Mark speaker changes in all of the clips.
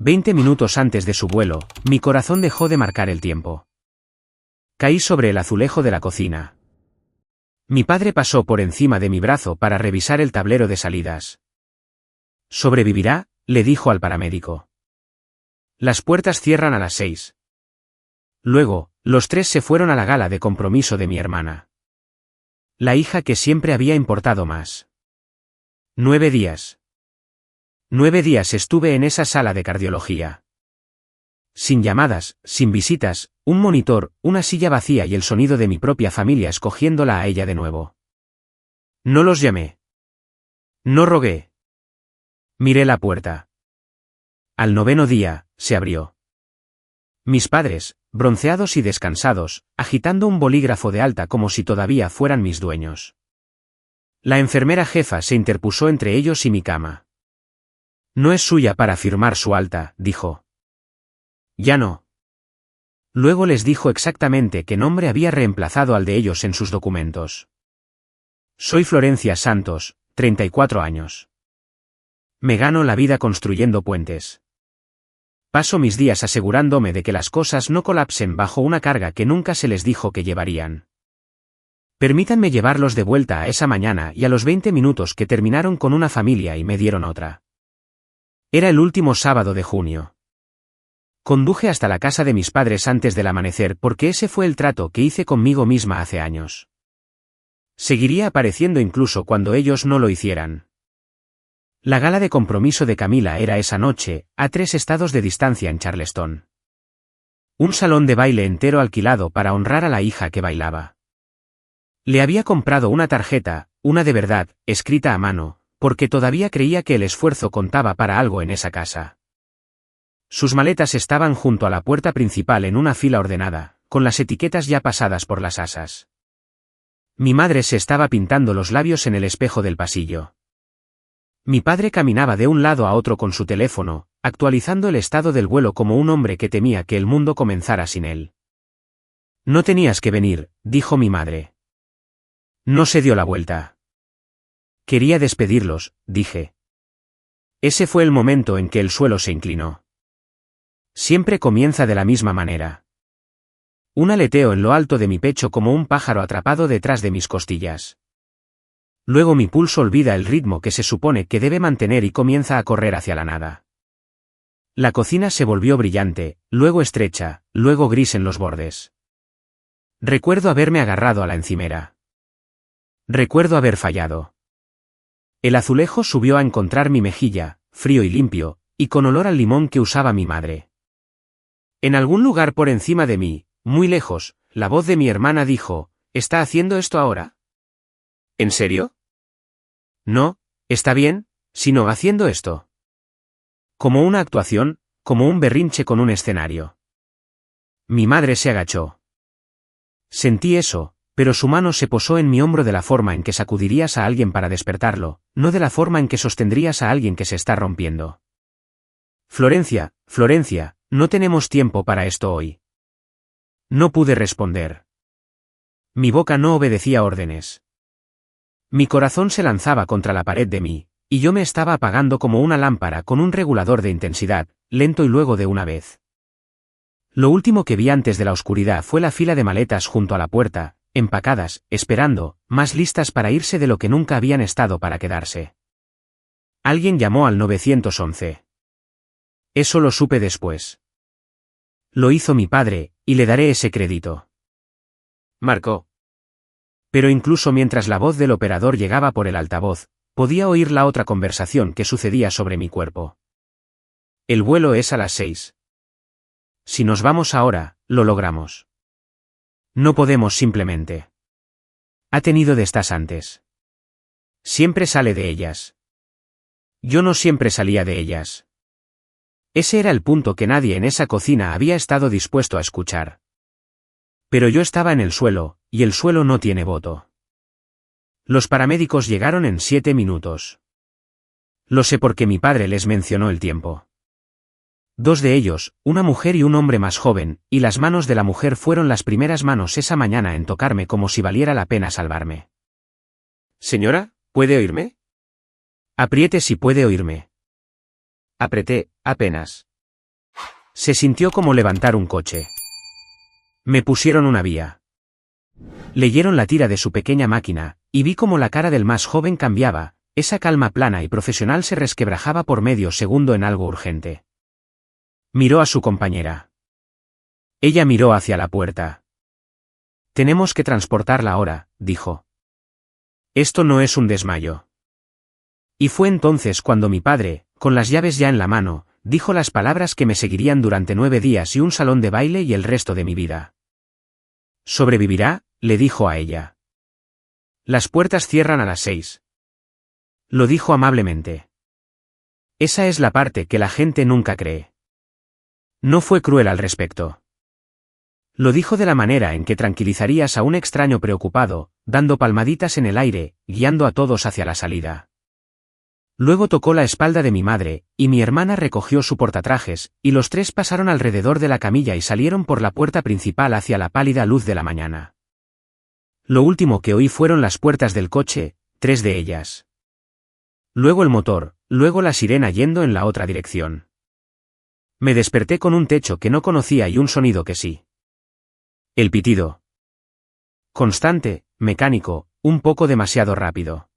Speaker 1: 20 minutos antes de su vuelo, mi corazón dejó de marcar el tiempo. Caí sobre el azulejo de la cocina. Mi padre pasó por encima de mi brazo para revisar el tablero de salidas. «¿Sobrevivirá?», le dijo al paramédico. «Las puertas cierran a las 6». Luego, los tres se fueron a la gala de compromiso de mi hermana. La hija que siempre había importado más. 9 días. 9 días estuve en esa sala de cardiología. Sin llamadas, sin visitas, un monitor, una silla vacía y el sonido de mi propia familia escogiéndola a ella de nuevo. No los llamé. No rogué. Miré la puerta. Al 9º día, se abrió. Mis padres, bronceados y descansados, agitando un bolígrafo de alta como si todavía fueran mis dueños. La enfermera jefa se interpuso entre ellos y mi cama. «No es suya para firmar su alta», dijo. «Ya no». Luego les dijo exactamente qué nombre había reemplazado al de ellos en sus documentos. «Soy Florencia Santos, 34 años. Me gano la vida construyendo puentes. Paso mis días asegurándome de que las cosas no colapsen bajo una carga que nunca se les dijo que llevarían. Permítanme llevarlos de vuelta a esa mañana y a los 20 minutos que terminaron con una familia y me dieron otra. Era el último sábado de junio. Conduje hasta la casa de mis padres antes del amanecer porque ese fue el trato que hice conmigo misma hace años. Seguiría apareciendo incluso cuando ellos no lo hicieran. La gala de compromiso de Camila era esa noche, a 3 estados de distancia en Charleston. Un salón de baile entero alquilado para honrar a la hija que bailaba. Le había comprado una tarjeta, una de verdad, escrita a mano, porque todavía creía que el esfuerzo contaba para algo en esa casa. Sus maletas estaban junto a la puerta principal en una fila ordenada, con las etiquetas ya pasadas por las asas. Mi madre se estaba pintando los labios en el espejo del pasillo. Mi padre caminaba de un lado a otro con su teléfono, actualizando el estado del vuelo como un hombre que temía que el mundo comenzara sin él. «No tenías que venir», dijo mi madre. No se dio la vuelta. «Quería despedirlos», dije. Ese fue el momento en que el suelo se inclinó. Siempre comienza de la misma manera. Un aleteo en lo alto de mi pecho como un pájaro atrapado detrás de mis costillas. Luego mi pulso olvida el ritmo que se supone que debe mantener y comienza a correr hacia la nada. La cocina se volvió brillante, luego estrecha, luego gris en los bordes. Recuerdo haberme agarrado a la encimera. Recuerdo haber fallado. El azulejo subió a encontrar mi mejilla, frío y limpio, y con olor al limón que usaba mi madre. En algún lugar por encima de mí, muy lejos, la voz de mi hermana dijo: «¿Está haciendo esto ahora?» «¿En serio?» «No, está bien, sino haciendo esto». Como una actuación, como un berrinche con un escenario. Mi madre se agachó. Sentí eso, pero su mano se posó en mi hombro de la forma en que sacudirías a alguien para despertarlo, no de la forma en que sostendrías a alguien que se está rompiendo. «Florencia, Florencia, no tenemos tiempo para esto hoy». No pude responder. Mi boca no obedecía órdenes. Mi corazón se lanzaba contra la pared de mí, y yo me estaba apagando como una lámpara con un regulador de intensidad, lento y luego de una vez. Lo último que vi antes de la oscuridad fue la fila de maletas junto a la puerta, empacadas, esperando, más listas para irse de lo que nunca habían estado para quedarse. Alguien llamó al 911. Eso lo supe después. Lo hizo mi padre, y le daré ese crédito. Marcó. Pero incluso mientras la voz del operador llegaba por el altavoz, podía oír la otra conversación que sucedía sobre mi cuerpo. «El vuelo es a las 6. Si nos vamos ahora, lo logramos. No podemos simplemente. Ha tenido de estas antes. Siempre sale de ellas. Yo no siempre salía de ellas». Ese era el punto que nadie en esa cocina había estado dispuesto a escuchar. Pero yo estaba en el suelo, y el suelo no tiene voto. Los paramédicos llegaron en 7 minutos. Lo sé porque mi padre les mencionó el tiempo. 2 de ellos, una mujer y un hombre más joven, y las manos de la mujer fueron las primeras manos esa mañana en tocarme como si valiera la pena salvarme. «Señora, ¿puede oírme?» «Apriete si puede oírme». Apreté, apenas. Se sintió como levantar un coche. Me pusieron una vía. Leyeron la tira de su pequeña máquina, y vi cómo la cara del más joven cambiaba, esa calma plana y profesional se resquebrajaba por medio segundo en algo urgente. Miró a su compañera. Ella miró hacia la puerta. Tenemos que transportarla ahora, dijo. Esto no es un desmayo. Y fue entonces cuando mi padre, con las llaves ya en la mano, dijo las palabras que me seguirían durante 9 días y un salón de baile y el resto de mi vida. ¿Sobrevivirá?, le dijo a ella. Las puertas cierran a las 6. Lo dijo amablemente. Esa es la parte que la gente nunca cree. No fue cruel al respecto. Lo dijo de la manera en que tranquilizarías a un extraño preocupado, dando palmaditas en el aire, guiando a todos hacia la salida. Luego tocó la espalda de mi madre, y mi hermana recogió su portatrajes, y los 3 pasaron alrededor de la camilla y salieron por la puerta principal hacia la pálida luz de la mañana. Lo último que oí fueron las puertas del coche, 3 de ellas. Luego el motor, luego la sirena yendo en la otra dirección. Me desperté con un techo que no conocía y un sonido que sí. El pitido. Constante, mecánico, un poco demasiado rápido.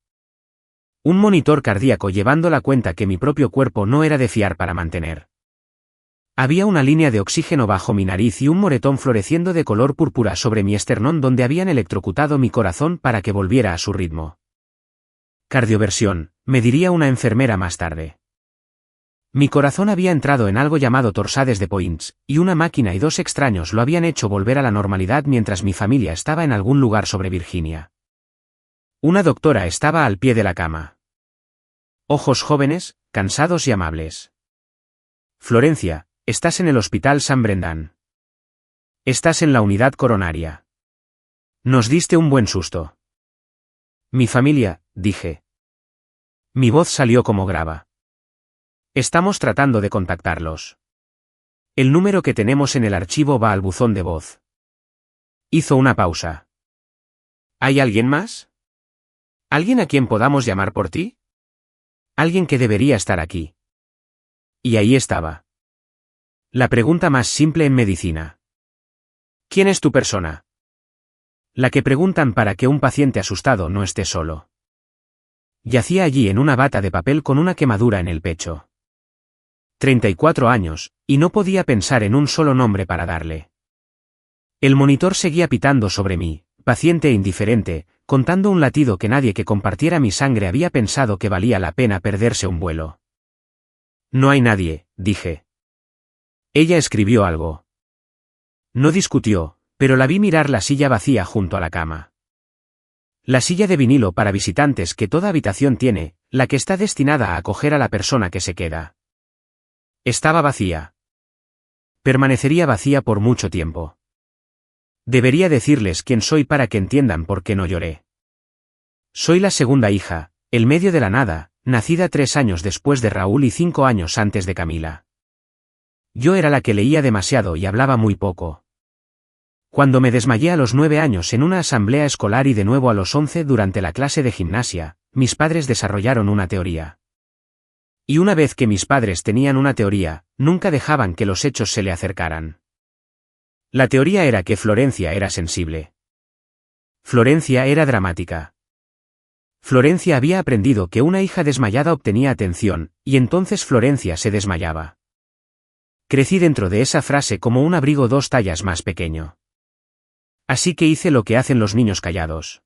Speaker 1: Un monitor cardíaco llevando la cuenta que mi propio cuerpo no era de fiar para mantener. Había una línea de oxígeno bajo mi nariz y un moretón floreciendo de color púrpura sobre mi esternón donde habían electrocutado mi corazón para que volviera a su ritmo. Cardioversión, me diría una enfermera más tarde. Mi corazón había entrado en algo llamado torsades de points, y una máquina y 2 extraños lo habían hecho volver a la normalidad mientras mi familia estaba en algún lugar sobre Virginia. Una doctora estaba al pie de la cama. Ojos jóvenes, cansados y amables. Florencia, estás en el Hospital San Brendan. Estás en la unidad coronaria. Nos diste un buen susto. Mi familia, dije. Mi voz salió como grava. Estamos tratando de contactarlos. El número que tenemos en el archivo va al buzón de voz. Hizo una pausa. ¿Hay alguien más? ¿Alguien a quien podamos llamar por ti? Alguien que debería estar aquí. Y ahí estaba. La pregunta más simple en medicina. ¿Quién es tu persona? La que preguntan para que un paciente asustado no esté solo. Yacía allí en una bata de papel con una quemadura en el pecho. 34 años, y no podía pensar en un solo nombre para darle. El monitor seguía pitando sobre mí, paciente e indiferente, contando un latido que nadie que compartiera mi sangre había pensado que valía la pena perderse un vuelo. No hay nadie, dije. Ella escribió algo. No discutió, pero la vi mirar la silla vacía junto a la cama. La silla de vinilo para visitantes que toda habitación tiene, la que está destinada a acoger a la persona que se queda. Estaba vacía. Permanecería vacía por mucho tiempo. Debería decirles quién soy para que entiendan por qué no lloré. Soy la segunda hija, el medio de la nada, nacida 3 años después de Raúl y 5 años antes de Camila. Yo era la que leía demasiado y hablaba muy poco. Cuando me desmayé a los 9 años en una asamblea escolar y de nuevo a los 11 durante la clase de gimnasia, mis padres desarrollaron una teoría. Y una vez que mis padres tenían una teoría, nunca dejaban que los hechos se le acercaran. La teoría era que Florencia era sensible. Florencia era dramática. Florencia había aprendido que una hija desmayada obtenía atención, y entonces Florencia se desmayaba. Crecí dentro de esa frase como un abrigo 2 tallas más pequeño. Así que hice lo que hacen los niños callados.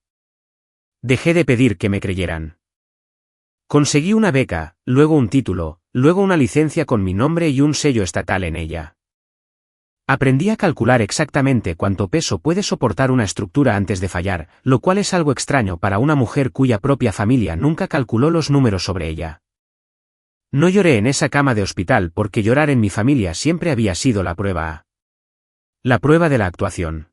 Speaker 1: Dejé de pedir que me creyeran. Conseguí una beca, luego un título, luego una licencia con mi nombre y un sello estatal en ella. Aprendí a calcular exactamente cuánto peso puede soportar una estructura antes de fallar, lo cual es algo extraño para una mujer cuya propia familia nunca calculó los números sobre ella. No lloré en esa cama de hospital porque llorar en mi familia siempre había sido la prueba A. La prueba de la actuación.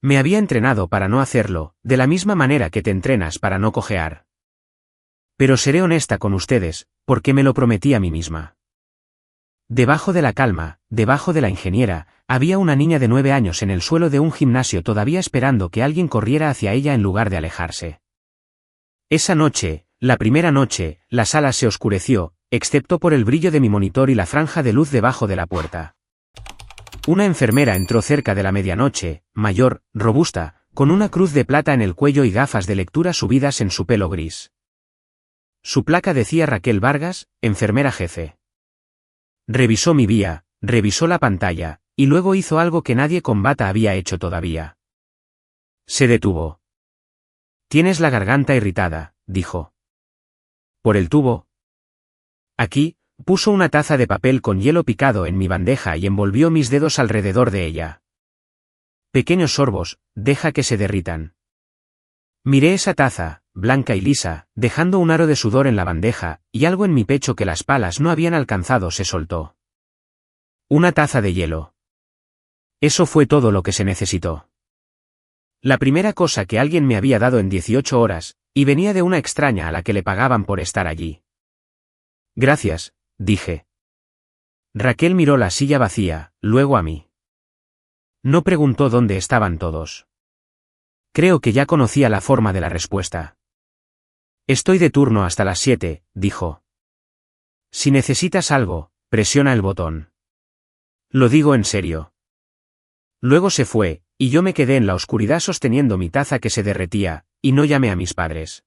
Speaker 1: Me había entrenado para no hacerlo, de la misma manera que te entrenas para no cojear. Pero seré honesta con ustedes, porque me lo prometí a mí misma. Debajo de la calma, debajo de la ingeniera, había una niña de 9 años en el suelo de un gimnasio todavía esperando que alguien corriera hacia ella en lugar de alejarse. Esa noche, la primera noche, la sala se oscureció, excepto por el brillo de mi monitor y la franja de luz debajo de la puerta. Una enfermera entró cerca de la medianoche, mayor, robusta, con una cruz de plata en el cuello y gafas de lectura subidas en su pelo gris. Su placa decía Raquel Vargas, enfermera jefe. Revisó mi vía, revisó la pantalla, y luego hizo algo que nadie con bata había hecho todavía. Se detuvo. Tienes la garganta irritada, dijo. ¿Por el tubo? Aquí, puso una taza de papel con hielo picado en mi bandeja y envolvió mis dedos alrededor de ella. Pequeños sorbos, deja que se derritan. Miré esa taza, blanca y lisa, dejando un aro de sudor en la bandeja, y algo en mi pecho que las palas no habían alcanzado se soltó. Una taza de hielo. Eso fue todo lo que se necesitó. La primera cosa que alguien me había dado en 18 horas, y venía de una extraña a la que le pagaban por estar allí. Gracias, dije. Raquel miró la silla vacía, luego a mí. No preguntó dónde estaban todos. Creo que ya conocía la forma de la respuesta. Estoy de turno hasta las 7, dijo. Si necesitas algo, presiona el botón. Lo digo en serio. Luego se fue, y yo me quedé en la oscuridad sosteniendo mi taza que se derretía, y no llamé a mis padres.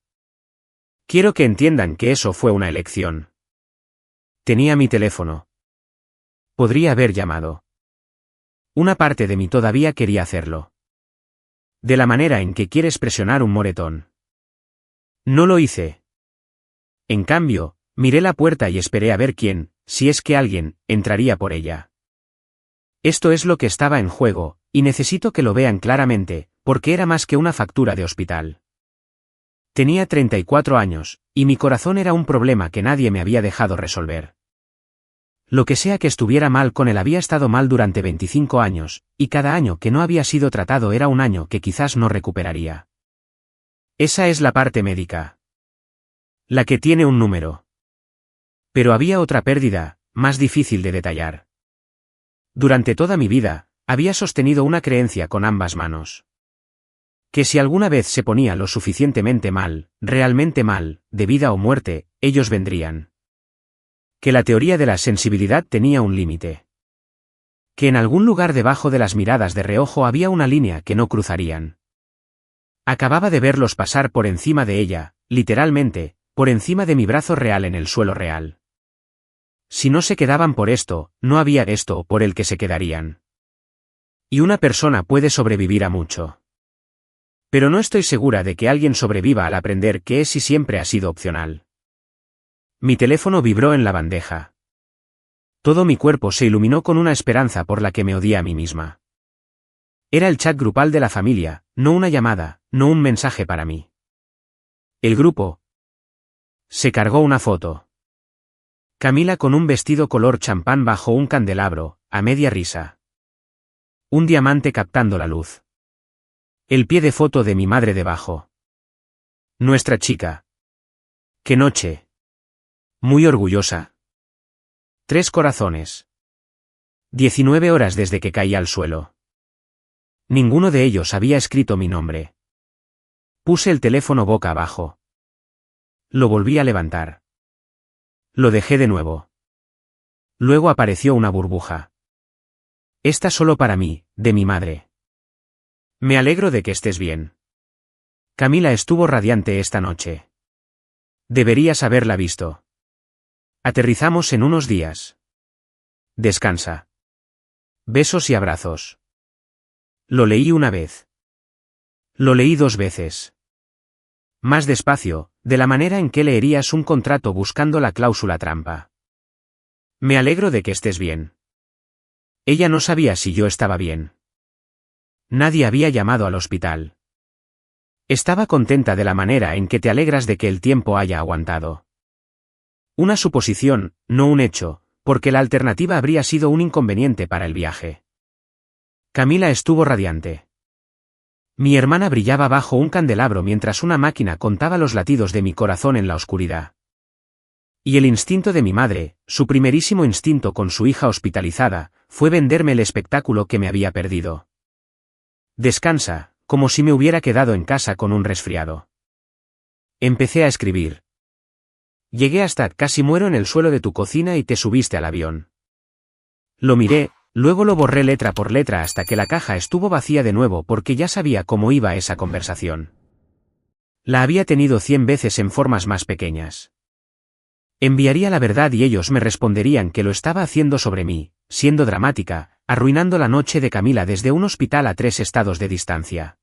Speaker 1: Quiero que entiendan que eso fue una elección. Tenía mi teléfono. Podría haber llamado. Una parte de mí todavía quería hacerlo. De la manera en que quieres presionar un moretón. No lo hice. En cambio, miré la puerta y esperé a ver quién, si es que alguien, entraría por ella. Esto es lo que estaba en juego, y necesito que lo vean claramente, porque era más que una factura de hospital. Tenía 34 años, y mi corazón era un problema que nadie me había dejado resolver. Lo que sea que estuviera mal con él había estado mal durante 25 años, y cada año que no había sido tratado era un año que quizás no recuperaría. Esa es la parte médica. La que tiene un número. Pero había otra pérdida, más difícil de detallar. Durante toda mi vida, había sostenido una creencia con ambas manos. Que si alguna vez se ponía lo suficientemente mal, realmente mal, de vida o muerte, ellos vendrían. Que la teoría de la sensibilidad tenía un límite. Que en algún lugar debajo de las miradas de reojo había una línea que no cruzarían. Acababa de verlos pasar por encima de ella, literalmente, por encima de mi brazo real en el suelo real. Si no se quedaban por esto, no había esto por el que se quedarían. Y una persona puede sobrevivir a mucho. Pero no estoy segura de que alguien sobreviva al aprender que es y siempre ha sido opcional. Mi teléfono vibró en la bandeja. Todo mi cuerpo se iluminó con una esperanza por la que me odié a mí misma. Era el chat grupal de la familia, no una llamada, no un mensaje para mí. El grupo. Se cargó una foto. Camila con un vestido color champán bajo un candelabro, a media risa. Un diamante captando la luz. El pie de foto de mi madre debajo. Nuestra chica. ¡Qué noche! Muy orgullosa. 3 corazones. 19 horas desde que caí al suelo. Ninguno de ellos había escrito mi nombre. Puse el teléfono boca abajo. Lo volví a levantar. Lo dejé de nuevo. Luego apareció una burbuja. Esta solo para mí, de mi madre. Me alegro de que estés bien. Camila estuvo radiante esta noche. Deberías haberla visto. Aterrizamos en unos días. Descansa. Besos y abrazos. Lo leí una vez. Lo leí 2 veces. Más despacio, de la manera en que leerías un contrato buscando la cláusula trampa. Me alegro de que estés bien. Ella no sabía si yo estaba bien. Nadie había llamado al hospital. Estaba contenta de la manera en que te alegras de que el tiempo haya aguantado. Una suposición, no un hecho, porque la alternativa habría sido un inconveniente para el viaje. Camila estuvo radiante. Mi hermana brillaba bajo un candelabro mientras una máquina contaba los latidos de mi corazón en la oscuridad. Y el instinto de mi madre, su primerísimo instinto con su hija hospitalizada, fue venderme el espectáculo que me había perdido. Descansa, como si me hubiera quedado en casa con un resfriado. Empecé a escribir. Llegué hasta casi muero en el suelo de tu cocina y te subiste al avión. Lo miré, luego lo borré letra por letra hasta que la caja estuvo vacía de nuevo porque ya sabía cómo iba esa conversación. La había tenido 100 veces en formas más pequeñas. Enviaría la verdad y ellos me responderían que lo estaba haciendo sobre mí, siendo dramática, arruinando la noche de Camila desde un hospital a 3 estados de distancia.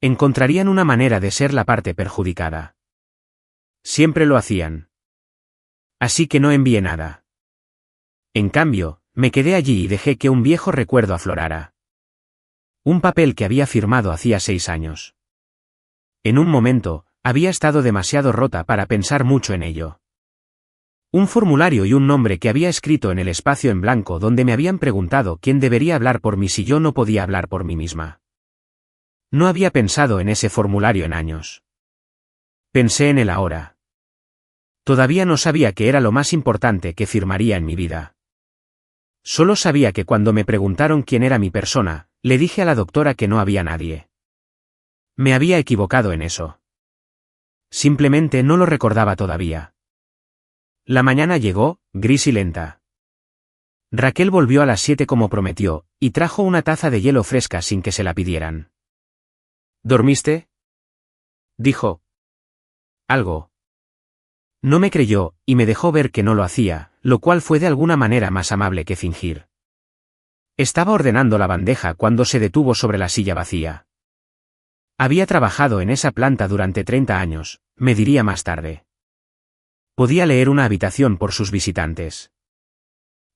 Speaker 1: Encontrarían una manera de ser la parte perjudicada. Siempre lo hacían. Así que no envié nada. En cambio, me quedé allí y dejé que un viejo recuerdo aflorara. Un papel que había firmado hacía 6 años. En un momento, había estado demasiado rota para pensar mucho en ello. Un formulario y un nombre que había escrito en el espacio en blanco donde me habían preguntado quién debería hablar por mí si yo no podía hablar por mí misma. No había pensado en ese formulario en años. Pensé en él ahora. Todavía no sabía que era lo más importante que firmaría en mi vida. Solo sabía que cuando me preguntaron quién era mi persona, le dije a la doctora que no había nadie. Me había equivocado en eso. Simplemente no lo recordaba todavía. La mañana llegó, gris y lenta. Raquel volvió a las 7 como prometió, y trajo una taza de hielo fresca sin que se la pidieran. ¿Dormiste?, dijo. Algo. No me creyó, y me dejó ver que no lo hacía, lo cual fue de alguna manera más amable que fingir. Estaba ordenando la bandeja cuando se detuvo sobre la silla vacía. Había trabajado en esa planta durante 30 años, me diría más tarde. Podía leer una habitación por sus visitantes.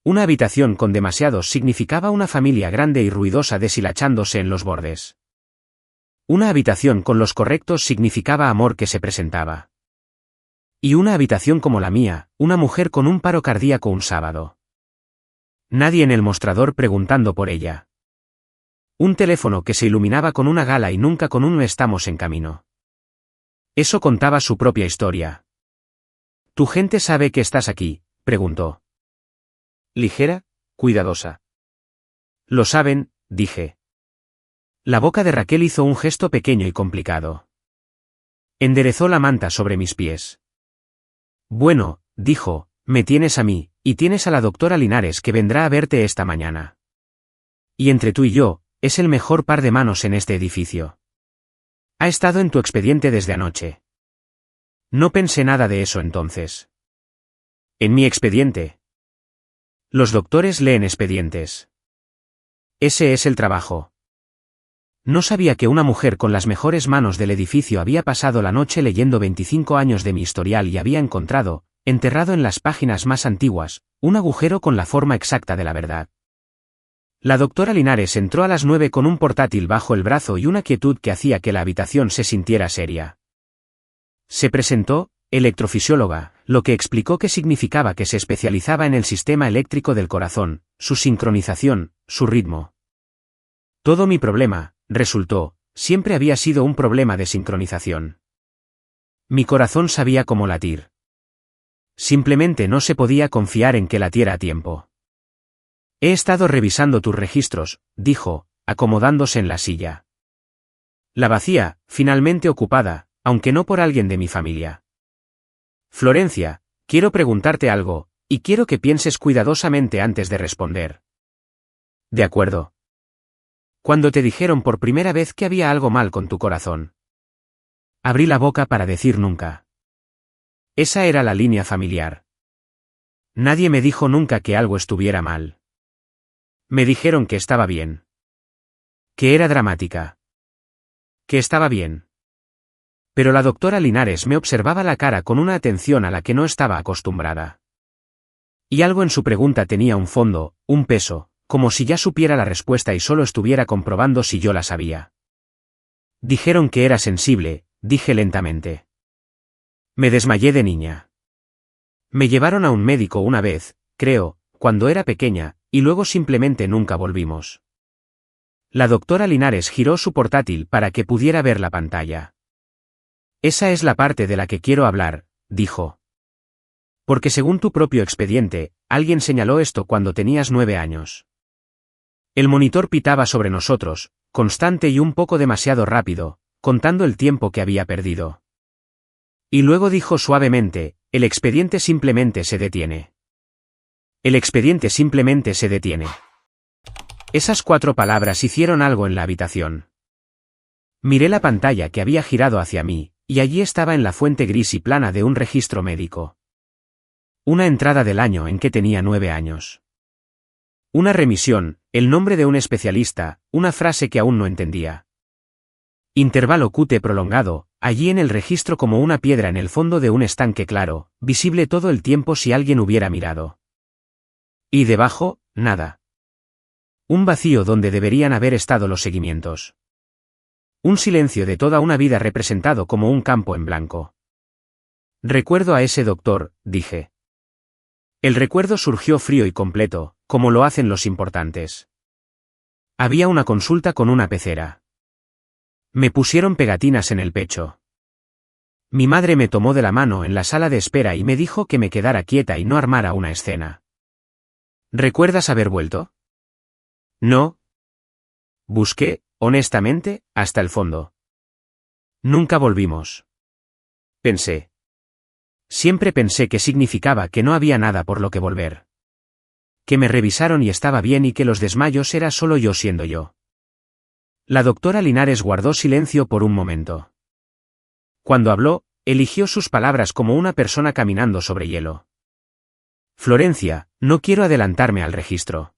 Speaker 1: Una habitación con demasiados significaba una familia grande y ruidosa deshilachándose en los bordes. Una habitación con los correctos significaba amor que se presentaba. Y una habitación como la mía, una mujer con un paro cardíaco un sábado. Nadie en el mostrador preguntando por ella. Un teléfono que se iluminaba con una gala y nunca con un estamos en camino. Eso contaba su propia historia. ¿Tu gente sabe que estás aquí?, preguntó. Ligera, cuidadosa. Lo saben, dije. La boca de Raquel hizo un gesto pequeño y complicado. Enderezó la manta sobre mis pies. Bueno, dijo, me tienes a mí, y tienes a la doctora Linares que vendrá a verte esta mañana. Y entre tú y yo, es el mejor par de manos en este edificio. Ha estado en tu expediente desde anoche. No pensé nada de eso entonces. ¿En mi expediente? Los doctores leen expedientes. Ese es el trabajo. No sabía que una mujer con las mejores manos del edificio había pasado la noche leyendo 25 años de mi historial y había encontrado, enterrado en las páginas más antiguas, un agujero con la forma exacta de la verdad. La doctora Linares entró a las 9 con un portátil bajo el brazo y una quietud que hacía que la habitación se sintiera seria. Se presentó, electrofisióloga, lo que explicó que significaba que se especializaba en el sistema eléctrico del corazón, su sincronización, su ritmo. Todo mi problema, resultó, siempre había sido un problema de sincronización. Mi corazón sabía cómo latir. Simplemente no se podía confiar en que latiera a tiempo. He estado revisando tus registros, dijo, acomodándose en la silla. La vacía, finalmente ocupada, aunque no por alguien de mi familia. Florencia, quiero preguntarte algo, y quiero que pienses cuidadosamente antes de responder. De acuerdo. Cuando te dijeron por primera vez que había algo mal con tu corazón. Abrí la boca para decir nunca. Esa era la línea familiar. Nadie me dijo nunca que algo estuviera mal. Me dijeron que estaba bien. Que era dramática. Que estaba bien. Pero la doctora Linares me observaba la cara con una atención a la que no estaba acostumbrada. Y algo en su pregunta tenía un fondo, un peso, como si ya supiera la respuesta y solo estuviera comprobando si yo la sabía. Dijeron que era sensible, dije lentamente. Me desmayé de niña. Me llevaron a un médico una vez, creo, cuando era pequeña, y luego simplemente nunca volvimos. La doctora Linares giró su portátil para que pudiera ver la pantalla. Esa es la parte de la que quiero hablar, dijo. Porque según tu propio expediente, alguien señaló esto cuando tenías 9 años. El monitor pitaba sobre nosotros, constante y un poco demasiado rápido, contando el tiempo que había perdido. Y luego dijo suavemente, El expediente simplemente se detiene. El expediente simplemente se detiene. Esas 4 palabras hicieron algo en la habitación. Miré la pantalla que había girado hacia mí, y allí estaba en la fuente gris y plana de un registro médico. Una entrada del año en que tenía 9 años. Una remisión, el nombre de un especialista, una frase que aún no entendía. Intervalo QT prolongado, allí en el registro como una piedra en el fondo de un estanque claro, visible todo el tiempo si alguien hubiera mirado. Y debajo, nada. Un vacío donde deberían haber estado los seguimientos. Un silencio de toda una vida representado como un campo en blanco. Recuerdo a ese doctor, dije. El recuerdo surgió frío y completo, como lo hacen los importantes. Había una consulta con una pecera. Me pusieron pegatinas en el pecho. Mi madre me tomó de la mano en la sala de espera y me dijo que me quedara quieta y no armara una escena. ¿Recuerdas haber vuelto? No. Busqué, honestamente, hasta el fondo. Nunca volvimos. Pensé. Siempre pensé que significaba que no había nada por lo que volver. Que me revisaron y estaba bien y que los desmayos era solo yo siendo yo. La doctora Linares guardó silencio por un momento. Cuando habló, eligió sus palabras como una persona caminando sobre hielo. Florencia, no quiero adelantarme al registro.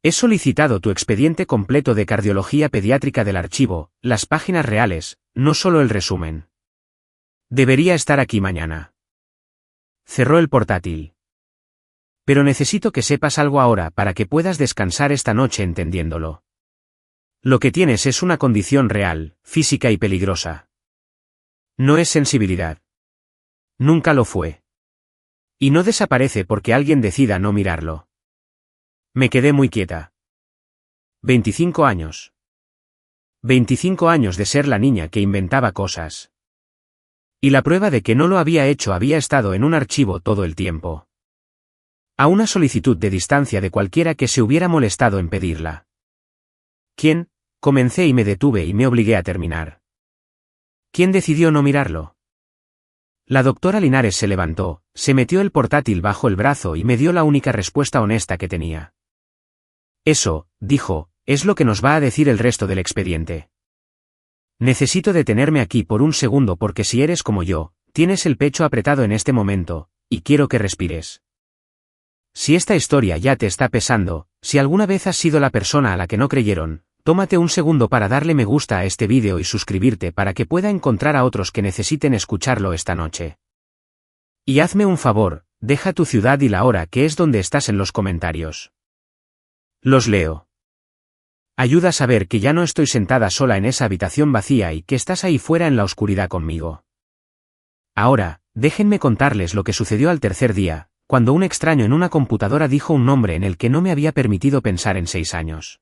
Speaker 1: He solicitado tu expediente completo de cardiología pediátrica del archivo, las páginas reales, no solo el resumen. Debería estar aquí mañana. Cerró el portátil. Pero necesito que sepas algo ahora para que puedas descansar esta noche entendiéndolo. Lo que tienes es una condición real, física y peligrosa. No es sensibilidad. Nunca lo fue. Y no desaparece porque alguien decida no mirarlo. Me quedé muy quieta. 25 años. 25 años de ser la niña que inventaba cosas. Y la prueba de que no lo había hecho había estado en un archivo todo el tiempo. A una solicitud de distancia de cualquiera que se hubiera molestado en pedirla. ¿Quién? Comencé y me detuve y me obligué a terminar. ¿Quién decidió no mirarlo? La doctora Linares se levantó, se metió el portátil bajo el brazo y me dio la única respuesta honesta que tenía. Eso, dijo, es lo que nos va a decir el resto del expediente. Necesito detenerme aquí por un segundo porque si eres como yo, tienes el pecho apretado en este momento, y quiero que respires. Si esta historia ya te está pesando, si alguna vez has sido la persona a la que no creyeron, tómate un segundo para darle me gusta a este vídeo y suscribirte para que pueda encontrar a otros que necesiten escucharlo esta noche. Y hazme un favor, deja tu ciudad y la hora que es donde estás en los comentarios. Los leo. Ayuda a saber que ya no estoy sentada sola en esa habitación vacía y que estás ahí fuera en la oscuridad conmigo. Ahora, déjenme contarles lo que sucedió al tercer día, cuando un extraño en una computadora dijo un nombre en el que no me había permitido pensar en 6 años.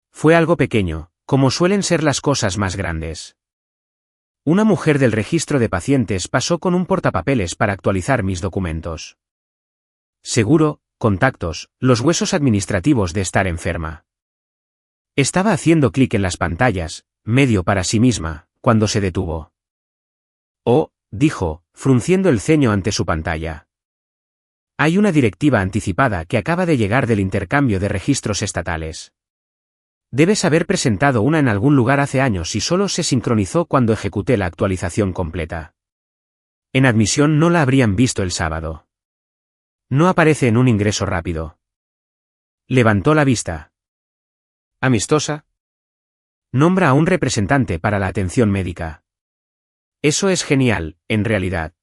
Speaker 1: Fue algo pequeño, como suelen ser las cosas más grandes. Una mujer del registro de pacientes pasó con un portapapeles para actualizar mis documentos. Seguro, contactos, los huesos administrativos de estar enferma. Estaba haciendo clic en las pantallas, medio para sí misma, cuando se detuvo. Oh, dijo, frunciendo el ceño ante su pantalla. Hay una directiva anticipada que acaba de llegar del intercambio de registros estatales. Debes haber presentado una en algún lugar hace años y solo se sincronizó cuando ejecuté la actualización completa. En admisión no la habrían visto el sábado. No aparece en un ingreso rápido. Levantó la vista. ¿Amistosa? Nombra a un representante para la atención médica. Eso es genial, en realidad.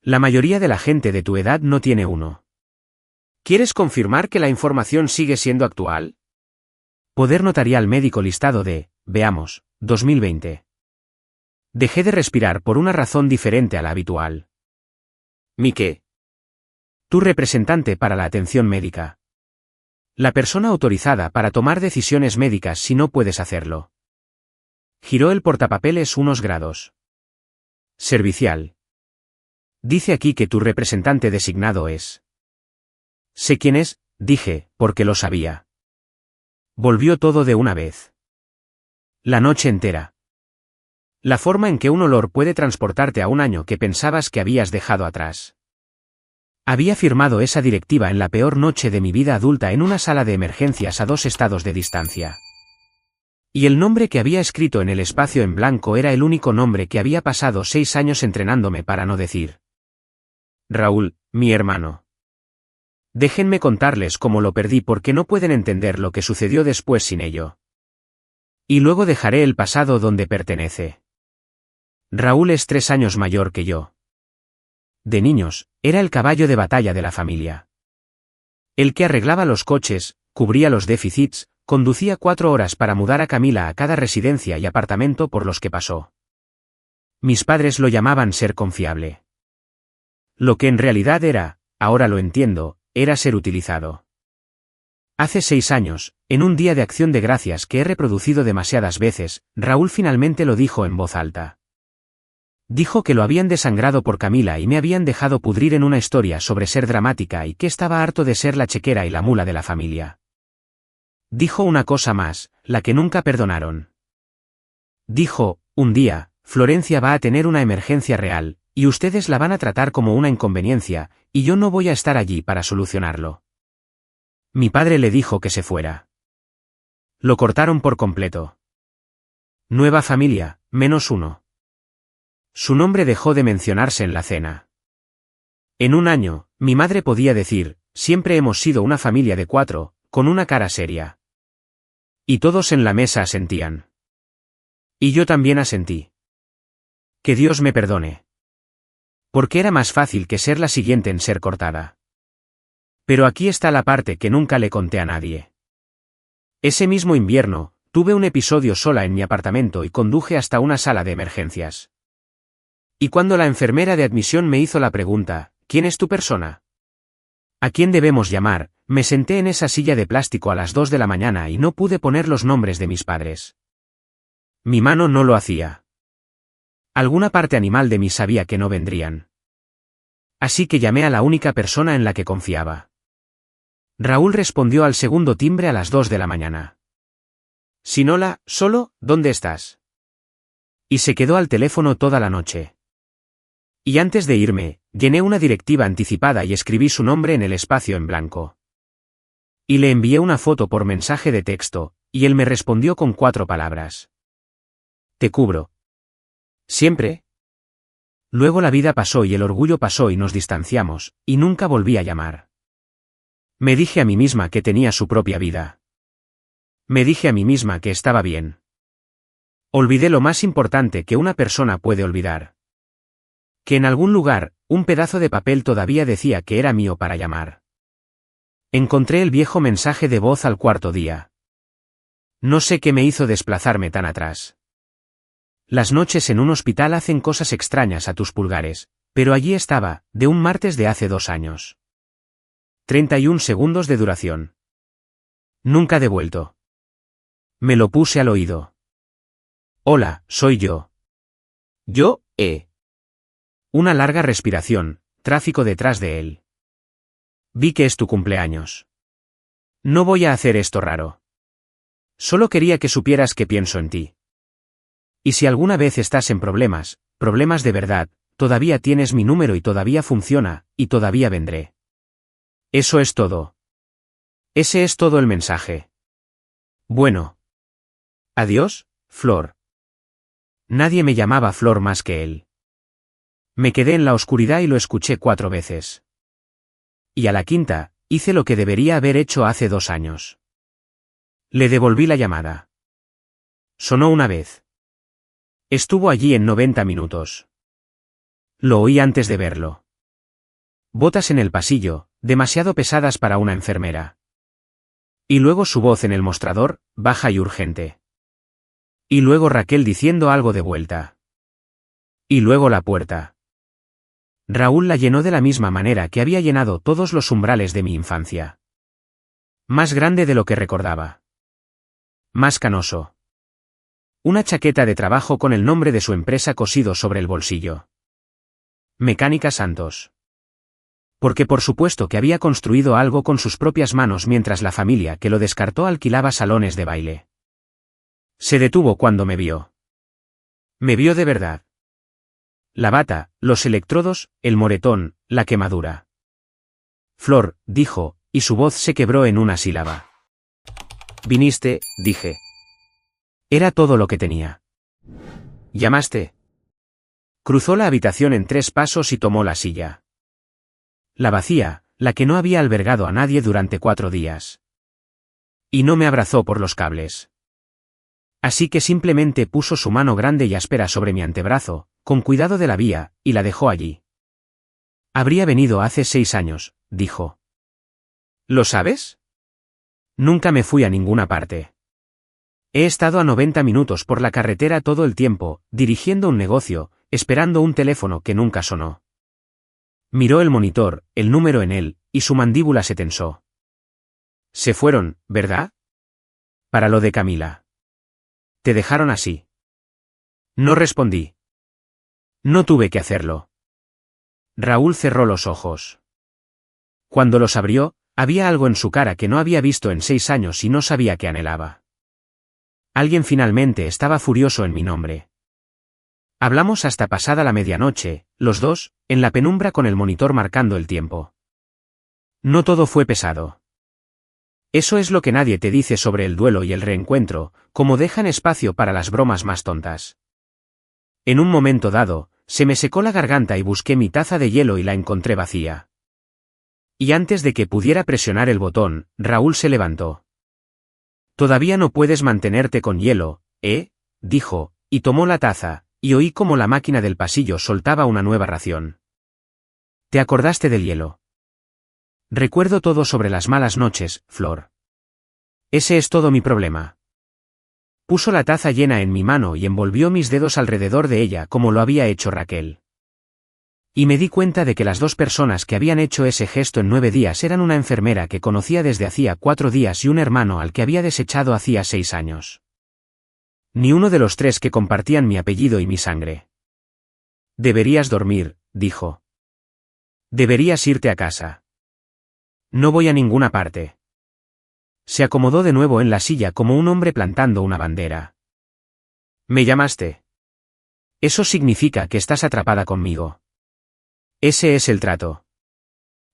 Speaker 1: La mayoría de la gente de tu edad no tiene uno. ¿Quieres confirmar que la información sigue siendo actual? Poder notarial médico listado de, veamos, 2020. Dejé de respirar por una razón diferente a la habitual. ¿Mi qué? Tu representante para la atención médica. La persona autorizada para tomar decisiones médicas si no puedes hacerlo. Giró el portapapeles unos grados. Servicial. Dice aquí que tu representante designado es. Sé quién es, dije, porque lo sabía. Volvió todo de una vez. La noche entera. La forma en que un olor puede transportarte a un año que pensabas que habías dejado atrás. Había firmado esa directiva en la peor noche de mi vida adulta en una sala de emergencias a 2 estados de distancia. Y el nombre que había escrito en el espacio en blanco era el único nombre que había pasado 6 años entrenándome para no decir. Raúl, mi hermano. Déjenme contarles cómo lo perdí porque no pueden entender lo que sucedió después sin ello. Y luego dejaré el pasado donde pertenece. Raúl es 3 años mayor que yo. De niños, era el caballo de batalla de la familia. El que arreglaba los coches, cubría los déficits, conducía 4 horas para mudar a Camila a cada residencia y apartamento por los que pasó. Mis padres lo llamaban ser confiable. Lo que en realidad era, ahora lo entiendo, era ser utilizado. Hace 6 años, en un día de acción de gracias que he reproducido demasiadas veces, Raúl finalmente lo dijo en voz alta. Dijo que lo habían desangrado por Camila y me habían dejado pudrir en una historia sobre ser dramática y que estaba harto de ser la chequera y la mula de la familia. Dijo una cosa más, la que nunca perdonaron. Dijo, un día, Florencia va a tener una emergencia real, y ustedes la van a tratar como una inconveniencia, y yo no voy a estar allí para solucionarlo. Mi padre le dijo que se fuera. Lo cortaron por completo. Nueva familia, -1. Su nombre dejó de mencionarse en la cena. En un año, mi madre podía decir, siempre hemos sido una familia de 4, con una cara seria. Y todos en la mesa asentían. Y yo también asentí. Que Dios me perdone. Porque era más fácil que ser la siguiente en ser cortada. Pero aquí está la parte que nunca le conté a nadie. Ese mismo invierno, tuve un episodio sola en mi apartamento y conduje hasta una sala de emergencias. Y cuando la enfermera de admisión me hizo la pregunta, ¿quién es tu persona? ¿A quién debemos llamar? Me senté en esa silla de plástico a las 2 de la mañana y no pude poner los nombres de mis padres. Mi mano no lo hacía. Alguna parte animal de mí sabía que no vendrían. Así que llamé a la única persona en la que confiaba. Raúl respondió al segundo timbre a las 2 de la mañana. Sinola, solo, ¿dónde estás? Y se quedó al teléfono toda la noche. Y antes de irme, llené una directiva anticipada y escribí su nombre en el espacio en blanco. Y le envié una foto por mensaje de texto, y él me respondió con 4 palabras. Te cubro. ¿Siempre? Luego la vida pasó y el orgullo pasó y nos distanciamos, y nunca volví a llamar. Me dije a mí misma que tenía su propia vida. Me dije a mí misma que estaba bien. Olvidé lo más importante que una persona puede olvidar. Que en algún lugar, un pedazo de papel todavía decía que era mío para llamar. Encontré el viejo mensaje de voz al 4.º día. No sé qué me hizo desplazarme tan atrás. Las noches en un hospital hacen cosas extrañas a tus pulgares, pero allí estaba, de un martes de hace 2 años. 31 segundos de duración. Nunca devuelto. Me lo puse al oído. Hola, soy yo. Yo, Una larga respiración, tráfico detrás de él. Vi que es tu cumpleaños. No voy a hacer esto raro. Solo quería que supieras que pienso en ti. Y si alguna vez estás en problemas de verdad, todavía tienes mi número y todavía funciona, y todavía vendré. Eso es todo. Ese es todo el mensaje. Bueno. Adiós, Flor. Nadie me llamaba Flor más que él. Me quedé en la oscuridad y lo escuché 4 veces. Y a la 5ª, hice lo que debería haber hecho hace 2 años. Le devolví la llamada. Sonó una vez. Estuvo allí en 90 minutos. Lo oí antes de verlo. Botas en el pasillo, demasiado pesadas para una enfermera. Y luego su voz en el mostrador, baja y urgente. Y luego Raquel diciendo algo de vuelta. Y luego la puerta. Raúl la llenó de la misma manera que había llenado todos los umbrales de mi infancia. Más grande de lo que recordaba. Más canoso. Una chaqueta de trabajo con el nombre de su empresa cosido sobre el bolsillo. Mecánica Santos. Porque por supuesto que había construido algo con sus propias manos mientras la familia que lo descartó alquilaba salones de baile. Se detuvo cuando me vio. Me vio de verdad. La bata, los electrodos, el moretón, la quemadura. Flor, dijo, y su voz se quebró en una sílaba. Viniste, dije. Era todo lo que tenía. ¿Llamaste? Cruzó la habitación en 3 pasos y tomó la silla. La vacía, la que no había albergado a nadie durante 4 días. Y no me abrazó por los cables. Así que simplemente puso su mano grande y áspera sobre mi antebrazo, con cuidado de la vía, y la dejó allí. Habría venido hace 6 años, dijo. ¿Lo sabes? Nunca me fui a ninguna parte. He estado a 90 minutos por la carretera todo el tiempo, dirigiendo un negocio, esperando un teléfono que nunca sonó. Miró el monitor, el número en él, y su mandíbula se tensó. Se fueron, ¿verdad? Para lo de Camila. Te dejaron así. No respondí. No tuve que hacerlo. Raúl cerró los ojos. Cuando los abrió, había algo en su cara que no había visto en 6 años y no sabía qué anhelaba. Alguien finalmente estaba furioso en mi nombre. Hablamos hasta pasada la medianoche, los dos, en la penumbra con el monitor marcando el tiempo. No todo fue pesado. Eso es lo que nadie te dice sobre el duelo y el reencuentro, como dejan espacio para las bromas más tontas. En un momento dado, se me secó la garganta y busqué mi taza de hielo y la encontré vacía. Y antes de que pudiera presionar el botón, Raúl se levantó. Todavía no puedes mantenerte con hielo, ¿eh? Dijo, y tomó la taza, y oí como la máquina del pasillo soltaba una nueva ración. ¿Te acordaste del hielo? Recuerdo todo sobre las malas noches, Flor. Ese es todo mi problema. Puso la taza llena en mi mano y envolvió mis dedos alrededor de ella como lo había hecho Raquel. Y me di cuenta de que las 2 personas que habían hecho ese gesto en 9 días eran una enfermera que conocía desde hacía 4 días y un hermano al que había desechado hacía 6 años. Ni uno de los 3 que compartían mi apellido y mi sangre. Deberías dormir, dijo. Deberías irte a casa. No voy a ninguna parte. Se acomodó de nuevo en la silla como un hombre plantando una bandera. ¿Me llamaste? Eso significa que estás atrapada conmigo. Ese es el trato.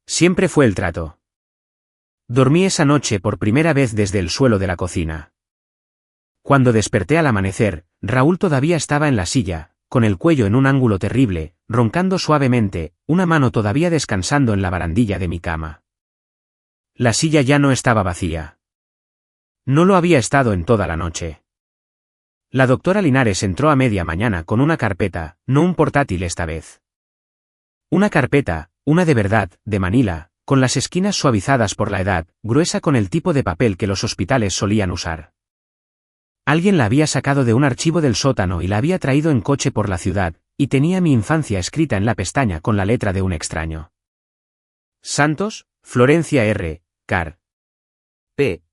Speaker 1: Siempre fue el trato. Dormí esa noche por primera vez desde el suelo de la cocina. Cuando desperté al amanecer, Raúl todavía estaba en la silla, con el cuello en un ángulo terrible, roncando suavemente, una mano todavía descansando en la barandilla de mi cama. La silla ya no estaba vacía. No lo había estado en toda la noche. La doctora Linares entró a media mañana con una carpeta, no un portátil esta vez. Una carpeta, una de verdad, de Manila, con las esquinas suavizadas por la edad, gruesa con el tipo de papel que los hospitales solían usar. Alguien la había sacado de un archivo del sótano y la había traído en coche por la ciudad, y tenía mi infancia escrita en la pestaña con la letra de un extraño. Santos, Florencia R. Car. P.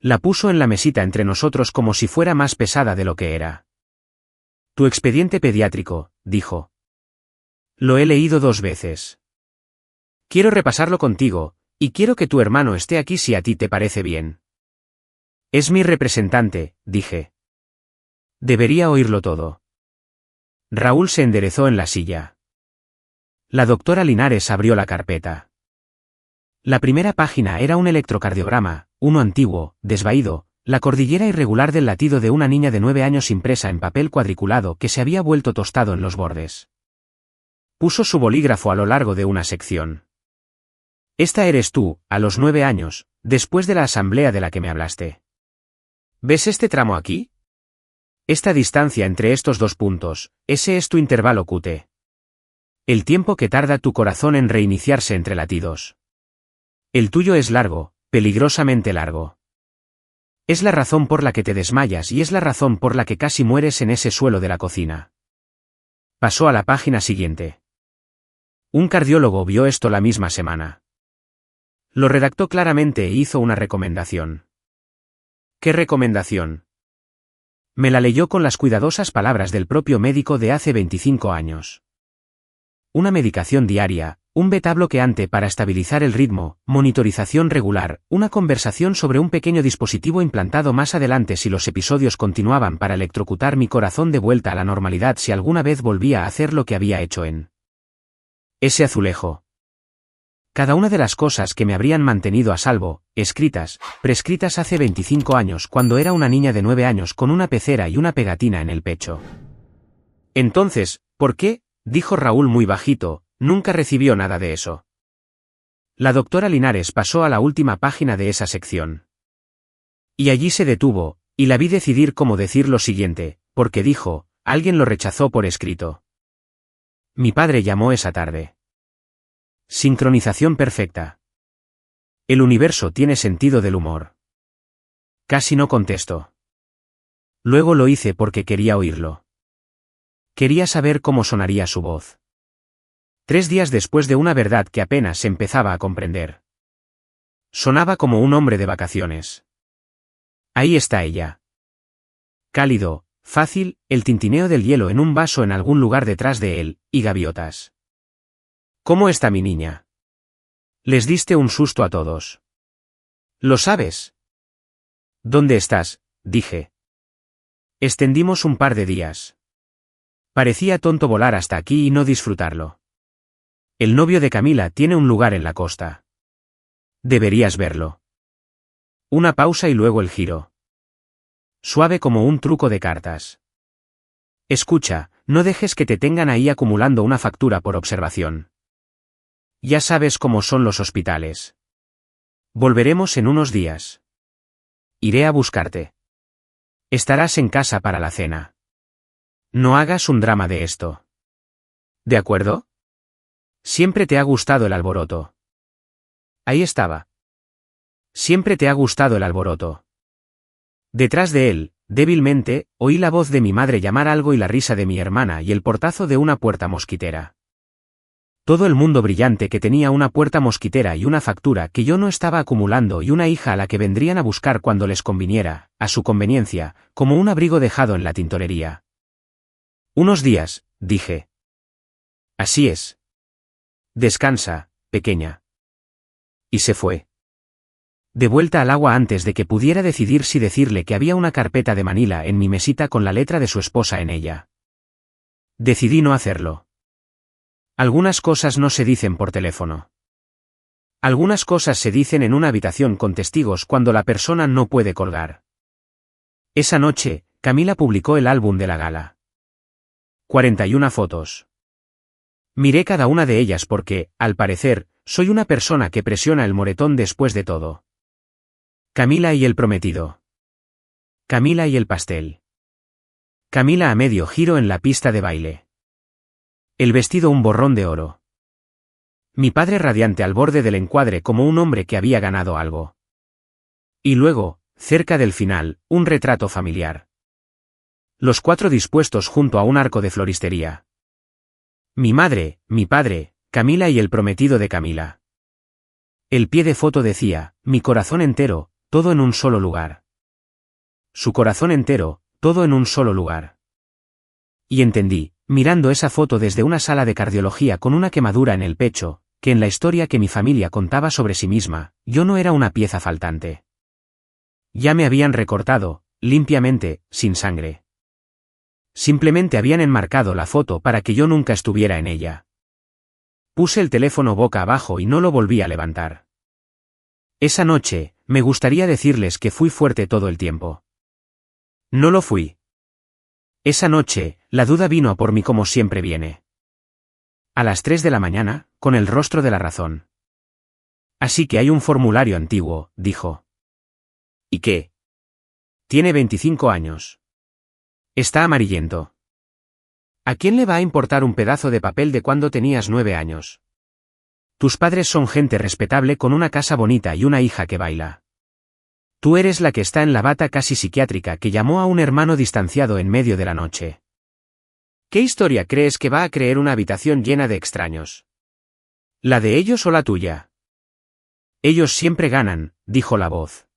Speaker 1: La puso en la mesita entre nosotros como si fuera más pesada de lo que era. Tu expediente pediátrico, dijo. Lo he leído 2 veces. Quiero repasarlo contigo, y quiero que tu hermano esté aquí si a ti te parece bien. Es mi representante, dije. Debería oírlo todo. Raúl se enderezó en la silla. La doctora Linares abrió la carpeta. La primera página era un electrocardiograma, uno antiguo, desvaído, la cordillera irregular del latido de una niña de 9 años impresa en papel cuadriculado que se había vuelto tostado en los bordes. Puso su bolígrafo a lo largo de una sección. Esta eres tú, a los 9 años, después de la asamblea de la que me hablaste. ¿Ves este tramo aquí? Esta distancia entre estos 2 puntos, ese es tu intervalo QT. El tiempo que tarda tu corazón en reiniciarse entre latidos. El tuyo es largo, peligrosamente largo. Es la razón por la que te desmayas y es la razón por la que casi mueres en ese suelo de la cocina. Pasó a la página siguiente. Un cardiólogo vio esto la misma semana. Lo redactó claramente e hizo una recomendación. ¿Qué recomendación? Me la leyó con las cuidadosas palabras del propio médico de hace 25 años. Una medicación diaria, un beta bloqueante para estabilizar el ritmo, monitorización regular, una conversación sobre un pequeño dispositivo implantado más adelante si los episodios continuaban para electrocutar mi corazón de vuelta a la normalidad si alguna vez volvía a hacer lo que había hecho en ese azulejo. Cada una de las cosas que me habrían mantenido a salvo, escritas, prescritas hace 25 años cuando era una niña de 9 años con una pecera y una pegatina en el pecho. Entonces, ¿por qué? Dijo Raúl muy bajito. Nunca recibió nada de eso. La doctora Linares pasó a la última página de esa sección. Y allí se detuvo, y la vi decidir cómo decir lo siguiente, porque dijo, alguien lo rechazó por escrito. Mi padre llamó esa tarde. Sincronización perfecta. El universo tiene sentido del humor. Casi no contesto. Luego lo hice porque quería oírlo. Quería saber cómo sonaría su voz. 3 días después de una verdad que apenas se empezaba a comprender. Sonaba como un hombre de vacaciones. Ahí está ella. Cálido, fácil, el tintineo del hielo en un vaso en algún lugar detrás de él, y gaviotas. ¿Cómo está mi niña? Les diste un susto a todos. ¿Lo sabes? ¿Dónde estás? Dije. Extendimos un par de días. Parecía tonto volar hasta aquí y no disfrutarlo. El novio de Camila tiene un lugar en la costa. Deberías verlo. Una pausa y luego el giro. Suave como un truco de cartas. Escucha, no dejes que te tengan ahí acumulando una factura por observación. Ya sabes cómo son los hospitales. Volveremos en unos días. Iré a buscarte. Estarás en casa para la cena. No hagas un drama de esto. ¿De acuerdo? Siempre te ha gustado el alboroto. Ahí estaba. Siempre te ha gustado el alboroto. Detrás de él, débilmente, oí la voz de mi madre llamar algo y la risa de mi hermana y el portazo de una puerta mosquitera. Todo el mundo brillante que tenía una puerta mosquitera y una factura que yo no estaba acumulando y una hija a la que vendrían a buscar cuando les conviniera, a su conveniencia, como un abrigo dejado en la tintorería. Unos días, dije. Así es. Descansa, pequeña. Y se fue. De vuelta al agua antes de que pudiera decidir si decirle que había una carpeta de Manila en mi mesita con la letra de su esposa en ella. Decidí no hacerlo. Algunas cosas no se dicen por teléfono. Algunas cosas se dicen en una habitación con testigos cuando la persona no puede colgar. Esa noche, Camila publicó el álbum de la gala. 41 fotos. Miré cada una de ellas porque, al parecer, soy una persona que presiona el moretón después de todo. Camila y el prometido. Camila y el pastel. Camila a medio giro en la pista de baile. El vestido un borrón de oro. Mi padre radiante al borde del encuadre como un hombre que había ganado algo. Y luego, cerca del final, un retrato familiar. Los 4 dispuestos junto a un arco de floristería. Mi madre, mi padre, Camila y el prometido de Camila. El pie de foto decía, mi corazón entero, todo en un solo lugar. Su corazón entero, todo en un solo lugar. Y entendí, mirando esa foto desde una sala de cardiología con una quemadura en el pecho, que en la historia que mi familia contaba sobre sí misma, yo no era una pieza faltante. Ya me habían recortado, limpiamente, sin sangre. Simplemente habían enmarcado la foto para que yo nunca estuviera en ella. Puse el teléfono boca abajo y no lo volví a levantar. Esa noche, me gustaría decirles que fui fuerte todo el tiempo. No lo fui. Esa noche, la duda vino a por mí como siempre viene. A las 3 de la mañana, con el rostro de la razón. Así que hay un formulario antiguo, dijo. ¿Y qué? Tiene 25 años. Está amarillento. ¿A quién le va a importar un pedazo de papel de cuando tenías 9 años? Tus padres son gente respetable con una casa bonita y una hija que baila. Tú eres la que está en la bata casi psiquiátrica que llamó a un hermano distanciado en medio de la noche. ¿Qué historia crees que va a creer una habitación llena de extraños? ¿La de ellos o la tuya? Ellos siempre ganan, dijo la voz.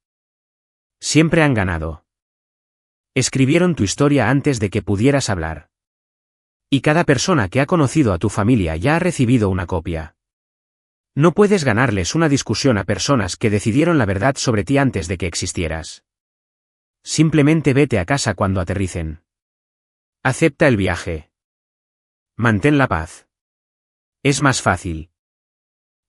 Speaker 1: Siempre han ganado. Escribieron tu historia antes de que pudieras hablar. Y cada persona que ha conocido a tu familia ya ha recibido una copia. No puedes ganarles una discusión a personas que decidieron la verdad sobre ti antes de que existieras. Simplemente vete a casa cuando aterricen. Acepta el viaje. Mantén la paz. Es más fácil.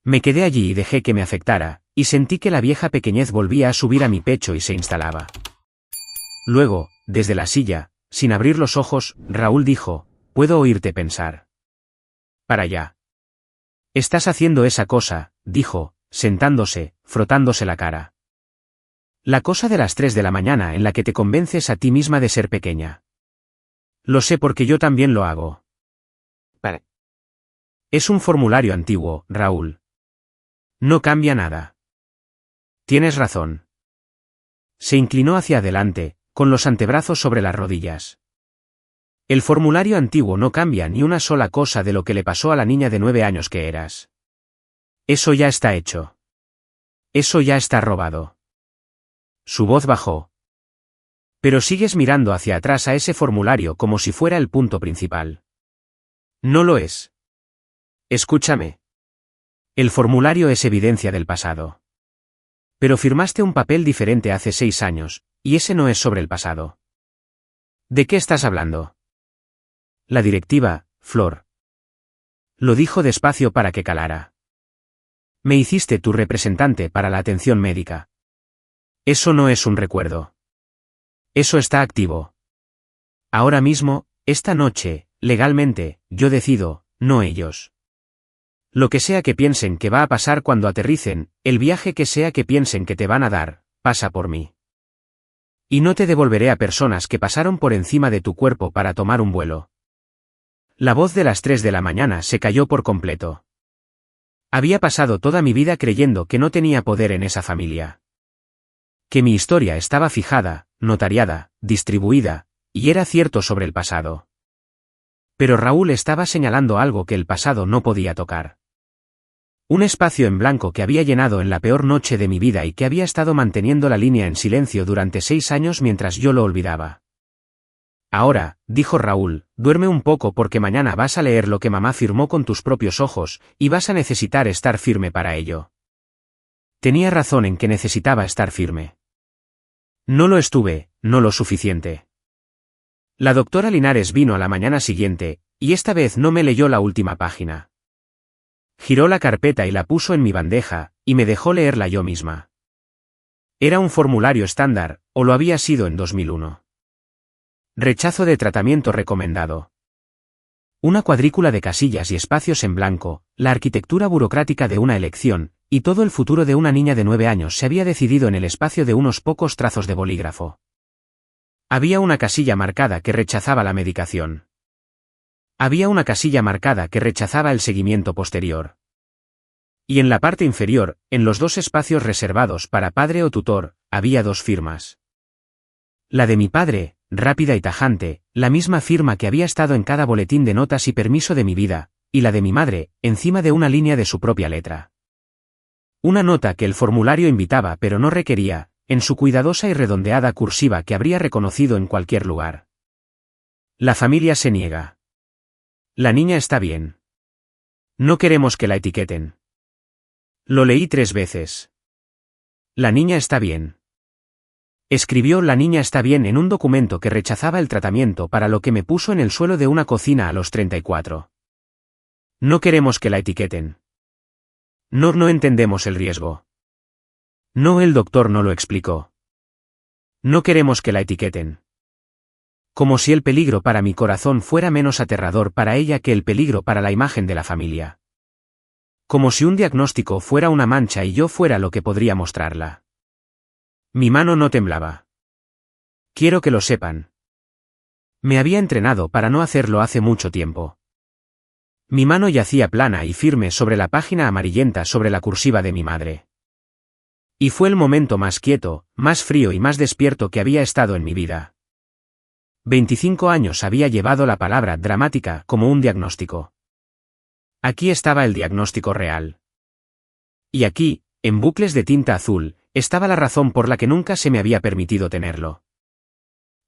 Speaker 1: Me quedé allí y dejé que me afectara, y sentí que la vieja pequeñez volvía a subir a mi pecho y se instalaba. Luego, desde la silla, sin abrir los ojos, Raúl dijo, puedo oírte pensar. Para allá. Estás haciendo esa cosa, dijo, sentándose, frotándose la cara. La cosa de las 3 de la mañana en la que te convences a ti misma de ser pequeña. Lo sé porque yo también lo hago. Vale. Es un formulario antiguo, Raúl. No cambia nada. Tienes razón. Se inclinó hacia adelante, con los antebrazos sobre las rodillas. El formulario antiguo no cambia ni una sola cosa de lo que le pasó a la niña de 9 años que eras. Eso ya está hecho. Eso ya está robado. Su voz bajó. Pero sigues mirando hacia atrás a ese formulario como si fuera el punto principal. No lo es. Escúchame. El formulario es evidencia del pasado. Pero firmaste un papel diferente hace 6 años, y ese no es sobre el pasado. ¿De qué estás hablando? La directiva, Flor. Lo dijo despacio para que calara. Me hiciste tu representante para la atención médica. Eso no es un recuerdo. Eso está activo. Ahora mismo, esta noche, legalmente, yo decido, no ellos. Lo que sea que piensen que va a pasar cuando aterricen, el viaje que sea que piensen que te van a dar, pasa por mí. Y no te devolveré a personas que pasaron por encima de tu cuerpo para tomar un vuelo. La voz de las 3 de la mañana se cayó por completo. Había pasado toda mi vida creyendo que no tenía poder en esa familia. Que mi historia estaba fijada, notariada, distribuida, y era cierto sobre el pasado. Pero Raúl estaba señalando algo que el pasado no podía tocar. Un espacio en blanco que había llenado en la peor noche de mi vida y que había estado manteniendo la línea en silencio durante 6 años mientras yo lo olvidaba. Ahora, dijo Raúl, duerme un poco porque mañana vas a leer lo que mamá firmó con tus propios ojos, y vas a necesitar estar firme para ello. Tenía razón en que necesitaba estar firme. No lo estuve, no lo suficiente. La doctora Linares vino a la mañana siguiente, y esta vez no me leyó la última página. Giró la carpeta y la puso en mi bandeja, y me dejó leerla yo misma. Era un formulario estándar, o lo había sido en 2001. Rechazo de tratamiento recomendado. Una cuadrícula de casillas y espacios en blanco, la arquitectura burocrática de una elección, y todo el futuro de una niña de 9 años se había decidido en el espacio de unos pocos trazos de bolígrafo. Había una casilla marcada que rechazaba la medicación. Había una casilla marcada que rechazaba el seguimiento posterior. Y en la parte inferior, en los 2 espacios reservados para padre o tutor, había 2 firmas. La de mi padre, rápida y tajante, la misma firma que había estado en cada boletín de notas y permiso de mi vida, y la de mi madre, encima de una línea de su propia letra. Una nota que el formulario invitaba pero no requería, en su cuidadosa y redondeada cursiva que habría reconocido en cualquier lugar. La familia se niega. La niña está bien. No queremos que la etiqueten. Lo leí 3 veces. La niña está bien. Escribió la niña está bien en un documento que rechazaba el tratamiento para lo que me puso en el suelo de una cocina a los 34. No queremos que la etiqueten. No entendemos el riesgo. No, el doctor no lo explicó. No queremos que la etiqueten. Como si el peligro para mi corazón fuera menos aterrador para ella que el peligro para la imagen de la familia. Como si un diagnóstico fuera una mancha y yo fuera lo que podría mostrarla. Mi mano no temblaba. Quiero que lo sepan. Me había entrenado para no hacerlo hace mucho tiempo. Mi mano yacía plana y firme sobre la página amarillenta sobre la cursiva de mi madre. Y fue el momento más quieto, más frío y más despierto que había estado en mi vida. 25 años había llevado la palabra dramática como un diagnóstico. Aquí estaba el diagnóstico real. Y aquí, en bucles de tinta azul, estaba la razón por la que nunca se me había permitido tenerlo.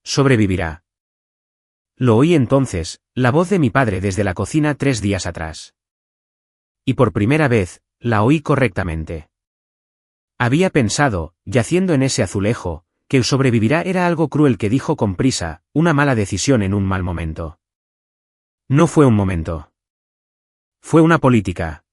Speaker 1: Sobrevivirá. Lo oí entonces, la voz de mi padre desde la cocina 3 días atrás. Y por primera vez, La oí correctamente. Había pensado, yaciendo en ese azulejo, que el sobrevivirá era algo cruel que dijo con prisa, una mala decisión en un mal momento. No fue un momento. Fue una política.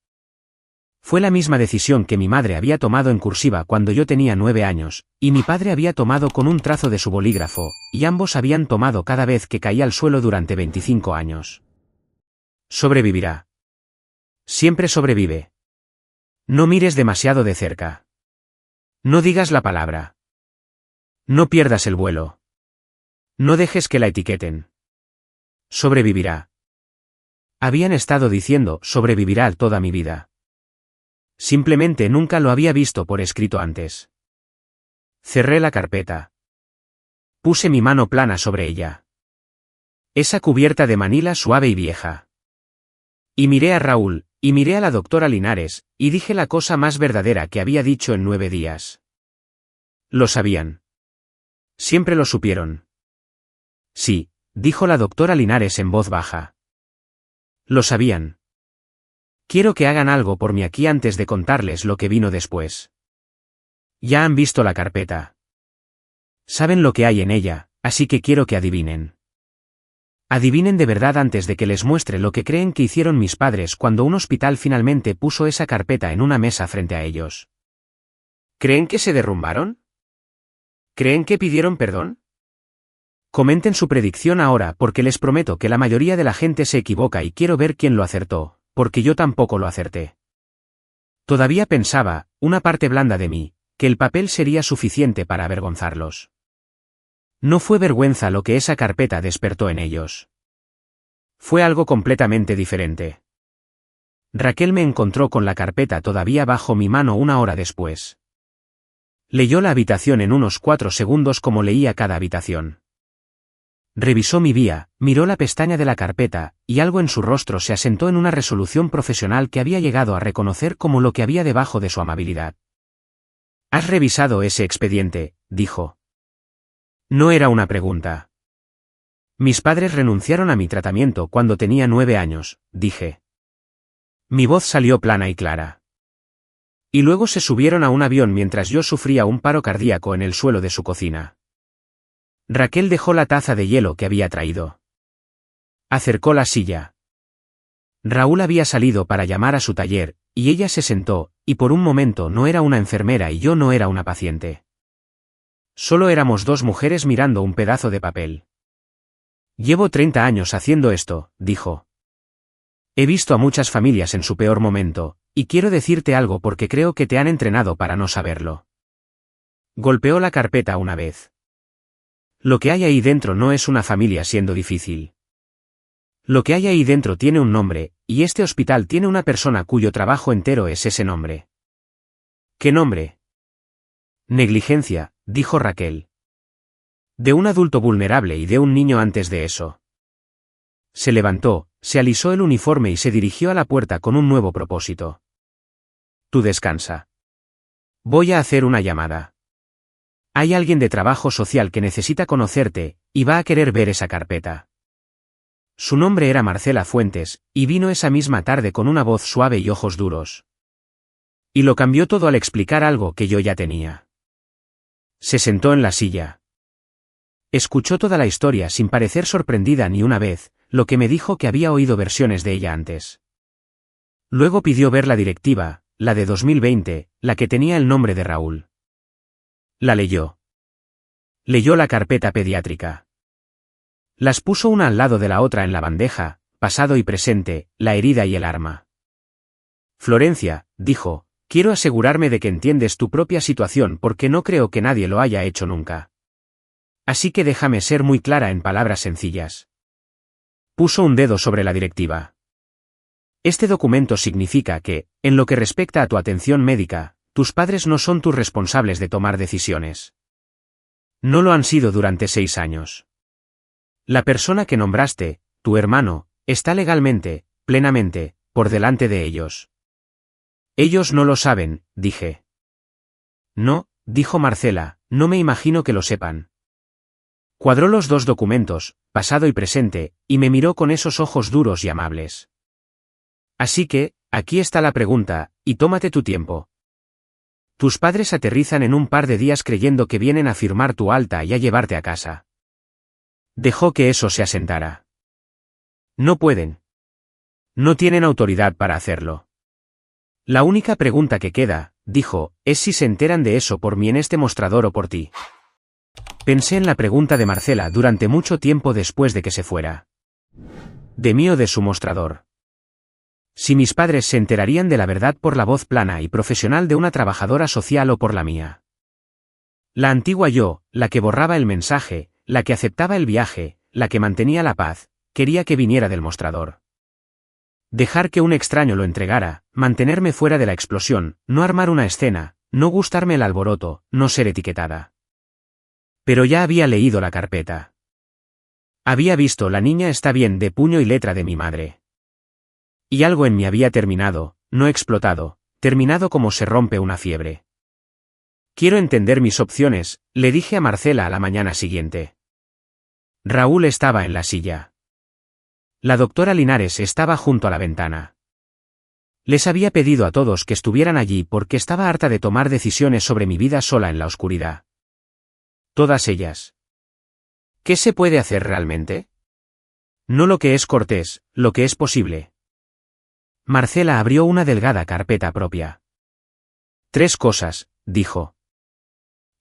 Speaker 1: Fue la misma decisión que mi madre había tomado en cursiva cuando yo tenía 9 años, y mi padre había tomado con un trazo de su bolígrafo, y ambos habían tomado cada vez que caía al suelo durante 25 años. Sobrevivirá. Siempre sobrevive. No mires demasiado de cerca. No digas la palabra. No pierdas el vuelo. No dejes que la etiqueten. Sobrevivirá. Habían estado diciendo sobrevivirá toda mi vida. Simplemente nunca lo había visto por escrito antes. Cerré la carpeta. Puse mi mano plana sobre ella. Esa cubierta de manila suave y vieja. Y miré a Raúl, y miré a la doctora Linares, y dije la cosa más verdadera que había dicho en 9 días. Lo sabían. Siempre lo supieron. Sí, dijo la doctora Linares en voz baja. Lo sabían. Quiero que hagan algo por mí aquí antes de contarles lo que vino después. Ya han visto la carpeta. Saben lo que hay en ella, así que quiero que adivinen. Adivinen de verdad antes de que les muestre lo que creen que hicieron mis padres cuando un hospital finalmente puso esa carpeta en una mesa frente a ellos. ¿Creen que se derrumbaron? ¿Creen que pidieron perdón? Comenten su predicción ahora porque les prometo que la mayoría de la gente se equivoca y quiero ver quién lo acertó, porque yo tampoco lo acerté. Todavía pensaba, una parte blanda de mí, que el papel sería suficiente para avergonzarlos. No fue vergüenza lo que esa carpeta despertó en ellos. Fue algo completamente diferente. Raquel me encontró con la carpeta todavía bajo mi mano una hora después. Leyó la habitación en unos 4 segundos como leía cada habitación. Revisó mi vía, miró la pestaña de la carpeta, y algo en su rostro se asentó en una resolución profesional que había llegado a reconocer como lo que había debajo de su amabilidad. ¿Has revisado ese expediente?, dijo. No era una pregunta. Mis padres renunciaron a mi tratamiento cuando tenía 9 años, dije. Mi voz salió plana y clara. Y luego se subieron a un avión mientras yo sufría un paro cardíaco en el suelo de su cocina. Raquel dejó la taza de hielo que había traído. Acercó la silla. Raúl había salido para llamar a su taller, y ella se sentó, y por un momento no era una enfermera y yo no era una paciente. Solo éramos 2 mujeres mirando un pedazo de papel. Llevo 30 años haciendo esto, dijo. He visto a muchas familias en su peor momento, y quiero decirte algo porque creo que te han entrenado para no saberlo. Golpeó la carpeta una vez. Lo que hay ahí dentro no es una familia siendo difícil. Lo que hay ahí dentro tiene un nombre, y este hospital tiene una persona cuyo trabajo entero es ese nombre. ¿Qué nombre? Negligencia, dijo Raquel. De un adulto vulnerable y de un niño antes de eso. Se levantó, se alisó el uniforme y se dirigió a la puerta con un nuevo propósito. Tú descansa. Voy a hacer una llamada. Hay alguien de trabajo social que necesita conocerte, y va a querer ver esa carpeta. Su nombre era Marcela Fuentes, y vino esa misma tarde con una voz suave y ojos duros. Y lo cambió todo al explicar algo que yo ya tenía. Se sentó en la silla. Escuchó toda la historia sin parecer sorprendida ni una vez, lo que me dijo que había oído versiones de ella antes. Luego pidió ver la directiva, la de 2020, la que tenía el nombre de Raúl. La leyó. Leyó la carpeta pediátrica. Las puso una al lado de la otra en la bandeja, pasado y presente, la herida y el arma. Florencia, dijo, quiero asegurarme de que entiendes tu propia situación porque no creo que nadie lo haya hecho nunca. Así que déjame ser muy clara en palabras sencillas. Puso un dedo sobre la directiva. Este documento significa que, en lo que respecta a tu atención médica, tus padres no son tus responsables de tomar decisiones. No lo han sido durante 6 años. La persona que nombraste, tu hermano, está legalmente, plenamente, por delante de ellos. Ellos no lo saben, dije. No, dijo Marcela, no me imagino que lo sepan. Cuadró los 2 documentos, pasado y presente, y me miró con esos ojos duros y amables. Así que, Aquí está la pregunta, y tómate tu tiempo. Tus padres aterrizan en un par de días creyendo que vienen a firmar tu alta y a llevarte a casa. Dejó que eso se asentara. No pueden. No tienen autoridad para hacerlo. La única pregunta que queda, dijo, es si se enteran de eso por mí en este mostrador o por ti. Pensé en la pregunta de Marcela durante mucho tiempo después de que se fuera. De mí o de su mostrador. Si mis padres se enterarían de la verdad por la voz plana y profesional de una trabajadora social o por la mía. La antigua yo, la que borraba el mensaje, la que aceptaba el viaje, la que mantenía la paz, quería que viniera del mostrador. Dejar que un extraño lo entregara, mantenerme fuera de la explosión, no armar una escena, no gustarme el alboroto, no ser etiquetada. Pero ya había leído la carpeta. Había visto La niña está bien de puño y letra de mi madre. Y algo en mí había terminado, no explotado, terminado como se rompe una fiebre. Quiero entender mis opciones, le dije a Marcela a la mañana siguiente. Raúl estaba en la silla. La doctora Linares estaba junto a la ventana. Les había pedido a todos que estuvieran allí porque estaba harta de tomar decisiones sobre mi vida sola en la oscuridad. Todas ellas. ¿Qué se puede hacer realmente? No lo que es cortés, lo que es posible. Marcela abrió una delgada carpeta propia. 3 cosas, dijo.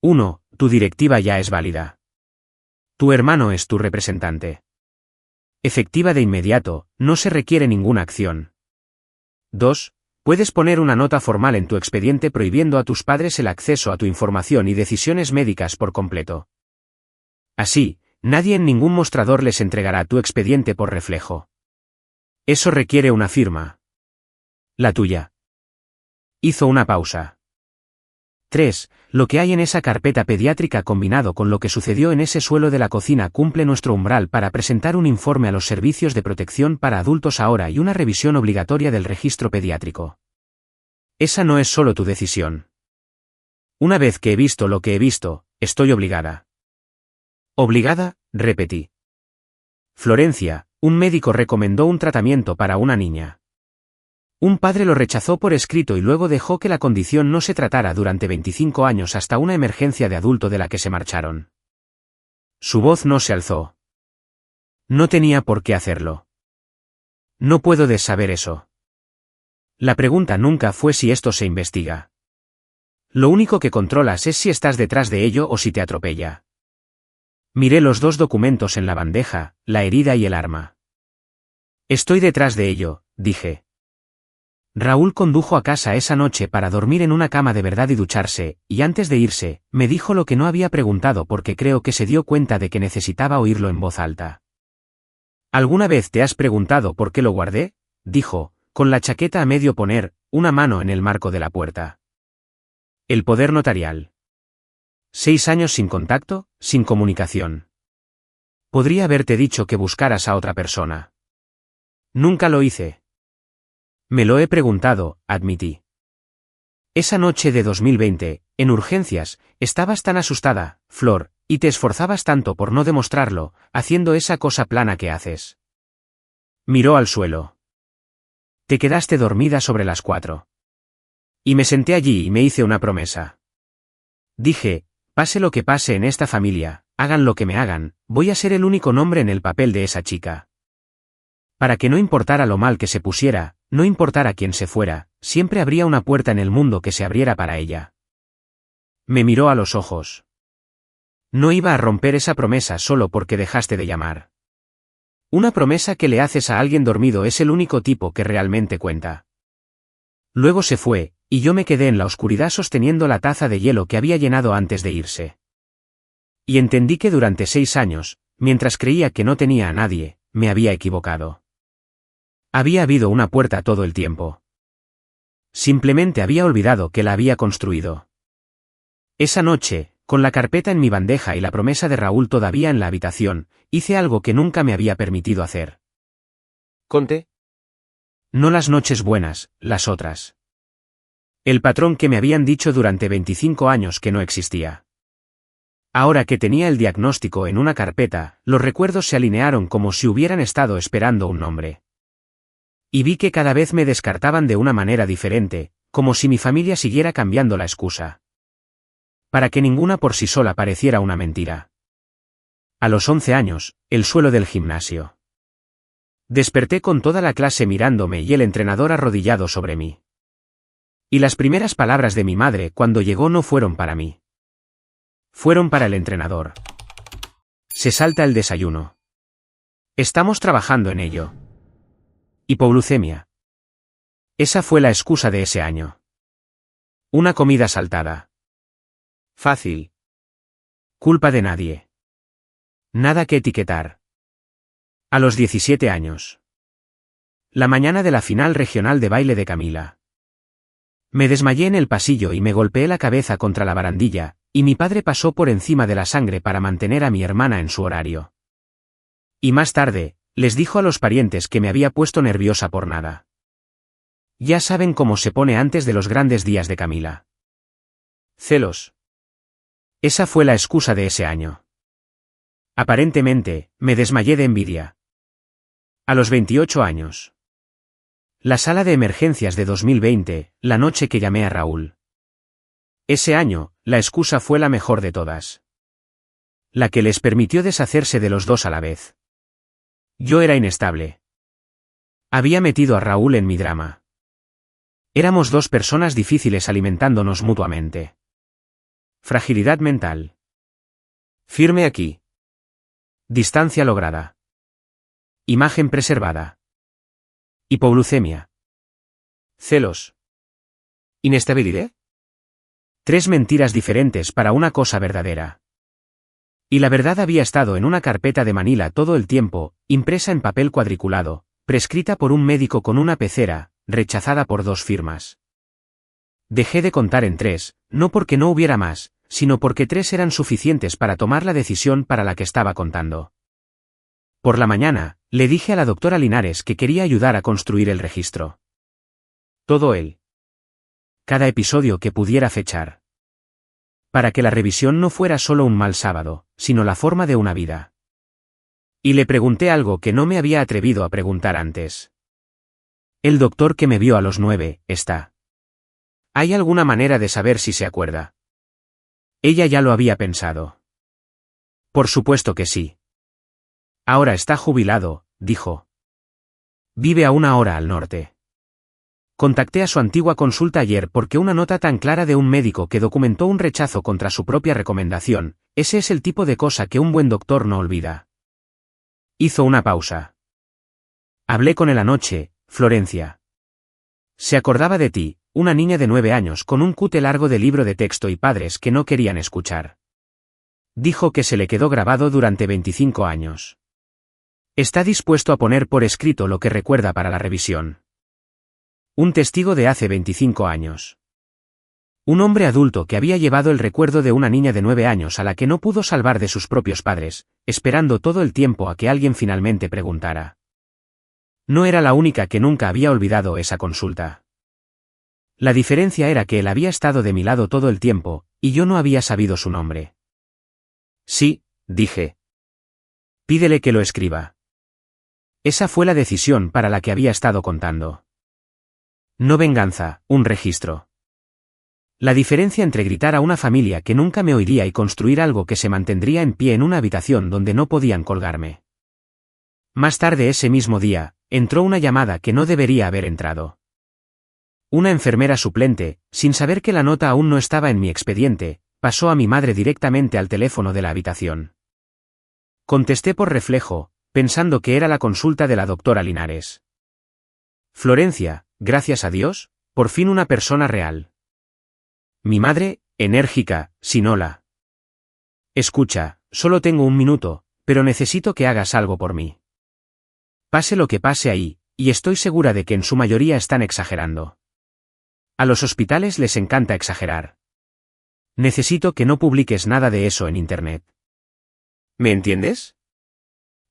Speaker 1: 1. Tu directiva ya es válida. Tu hermano es tu representante. Efectiva de inmediato, no se requiere ninguna acción. 2. Puedes poner una nota formal en tu expediente prohibiendo a tus padres el acceso a tu información y decisiones médicas por completo. Así, nadie en ningún mostrador les entregará tu expediente por reflejo. Eso requiere una firma. La tuya. Hizo una pausa. 3. Lo que hay en esa carpeta pediátrica combinado con lo que sucedió en ese suelo de la cocina cumple nuestro umbral para presentar un informe a los servicios de protección para adultos ahora y una revisión obligatoria del registro pediátrico. Esa no es solo tu decisión. Una vez que he visto lo que he visto, estoy obligada. ¿Obligada? Repetí. Florencia, un médico recomendó un tratamiento para una niña. Un padre lo rechazó por escrito y luego dejó que la condición no se tratara durante 25 años hasta una emergencia de adulto de la que se marcharon. Su voz no se alzó. No tenía por qué hacerlo. No puedo saber eso. La pregunta nunca fue si esto se investiga. Lo único que controlas es si estás detrás de ello o si te atropella. Miré los 2 documentos en la bandeja, la herida y el arma. Estoy detrás de ello, dije. Raúl condujo a casa esa noche para dormir en una cama de verdad y ducharse, y antes de irse, me dijo lo que no había preguntado porque creo que se dio cuenta de que necesitaba oírlo en voz alta. ¿Alguna vez te has preguntado por qué lo guardé? Dijo, con la chaqueta a medio poner, una mano en el marco de la puerta. El poder notarial. 6 años sin contacto, sin comunicación. Podría haberte dicho que buscaras a otra persona. Nunca lo hice. Me lo he preguntado, admití. Esa noche de 2020, en urgencias, estabas tan asustada, Flor, y te esforzabas tanto por no demostrarlo, haciendo esa cosa plana que haces. Miró al suelo. Te quedaste dormida sobre las 4. Y me senté allí y me hice una promesa. Dije, pase lo que pase en esta familia, hagan lo que me hagan, voy a ser el único nombre en el papel de esa chica. Para que no importara lo mal que se pusiera, no importara quién se fuera, siempre habría una puerta en el mundo que se abriera para ella. Me miró a los ojos. No iba a romper esa promesa solo porque dejaste de llamar. Una promesa que le haces a alguien dormido es el único tipo que realmente cuenta. Luego se fue, y yo me quedé en la oscuridad sosteniendo la taza de hielo que había llenado antes de irse. Y entendí que durante 6 años, mientras creía que no tenía a nadie, me había equivocado. Había habido una puerta todo el tiempo. Simplemente había olvidado que la había construido. Esa noche, con la carpeta en mi bandeja y la promesa de Raúl todavía en la habitación, hice algo que nunca me había permitido hacer. Conté. No las noches buenas, las otras. El patrón que me habían dicho durante 25 años que no existía. Ahora que tenía el diagnóstico en una carpeta, los recuerdos se alinearon como si hubieran estado esperando un nombre. Y vi que cada vez me descartaban de una manera diferente, como si mi familia siguiera cambiando la excusa. Para que ninguna por sí sola pareciera una mentira. A los 11 años, el suelo del gimnasio. Desperté con toda la clase mirándome y el entrenador arrodillado sobre mí. Y las primeras palabras de mi madre cuando llegó no fueron para mí. Fueron para el entrenador. Se salta el desayuno. Estamos trabajando en ello. Hipoglucemia. Esa fue la excusa de ese año. Una comida saltada. Fácil. Culpa de nadie. Nada que etiquetar. A los 17 años. La mañana de la final regional de baile de Camila. Me desmayé en el pasillo y me golpeé la cabeza contra la barandilla, y mi padre pasó por encima de la sangre para mantener a mi hermana en su horario. Y más tarde, les dijo a los parientes que me había puesto nerviosa por nada. Ya saben cómo se pone antes de los grandes días de Camila. Celos. Esa fue la excusa de ese año. Aparentemente, me desmayé de envidia. A los 28 años. La sala de emergencias de 2020, la noche que llamé a Raúl. Ese año, la excusa fue la mejor de todas. La que les permitió deshacerse de los dos a la vez. Yo era inestable. Había metido a Raúl en mi drama. Éramos dos personas difíciles alimentándonos mutuamente. Fragilidad mental. Firme aquí. Distancia lograda. Imagen preservada. Hipoglucemia. Celos. Inestabilidad. 3 mentiras diferentes para una cosa verdadera. Y la verdad había estado en una carpeta de Manila todo el tiempo, impresa en papel cuadriculado, prescrita por un médico con una pecera, rechazada por 2 firmas. Dejé de contar en 3, no porque no hubiera más, sino porque 3 eran suficientes para tomar la decisión para la que estaba contando. Por la mañana, le dije a la doctora Linares que quería ayudar a construir el registro. Todo él. Cada episodio que pudiera fechar. Para que la revisión no fuera solo un mal sábado, sino la forma de una vida. Y le pregunté algo que no me había atrevido a preguntar antes. El doctor que me vio a los 9, ¿está? ¿Hay alguna manera de saber si se acuerda? Ella ya lo había pensado. Por supuesto que sí. Ahora está jubilado, dijo. Vive a 1 hora al norte. Contacté a su antigua consulta ayer porque una nota tan clara de un médico que documentó un rechazo contra su propia recomendación, ese es el tipo de cosa que un buen doctor no olvida. Hizo una pausa. Hablé con él anoche, Florencia. Se acordaba de ti, una niña de 9 años con un cute largo de libro de texto y padres que no querían escuchar. Dijo que se le quedó grabado durante 25 años. Está dispuesto a poner por escrito lo que recuerda para la revisión. Un testigo de hace 25 años. Un hombre adulto que había llevado el recuerdo de una niña de 9 años a la que no pudo salvar de sus propios padres, esperando todo el tiempo a que alguien finalmente preguntara. No era la única que nunca había olvidado esa consulta. La diferencia era que él había estado de mi lado todo el tiempo, y yo no había sabido su nombre. Sí, dije. Pídele que lo escriba. Esa fue la decisión para la que había estado contando. No venganza, un registro. La diferencia entre gritar a una familia que nunca me oiría y construir algo que se mantendría en pie en una habitación donde no podían colgarme. Más tarde ese mismo día, entró una llamada que no debería haber entrado. Una enfermera suplente, sin saber que la nota aún no estaba en mi expediente, pasó a mi madre directamente al teléfono de la habitación. Contesté por reflejo, pensando que era la consulta de la doctora Linares. Florencia, gracias a Dios, por fin una persona real. Mi madre, enérgica, sin hola. Escucha, solo tengo 1 minuto, pero necesito que hagas algo por mí. Pase lo que pase ahí, y estoy segura de que en su mayoría están exagerando. A los hospitales les encanta exagerar. Necesito que no publiques nada de eso en Internet. ¿Me entiendes?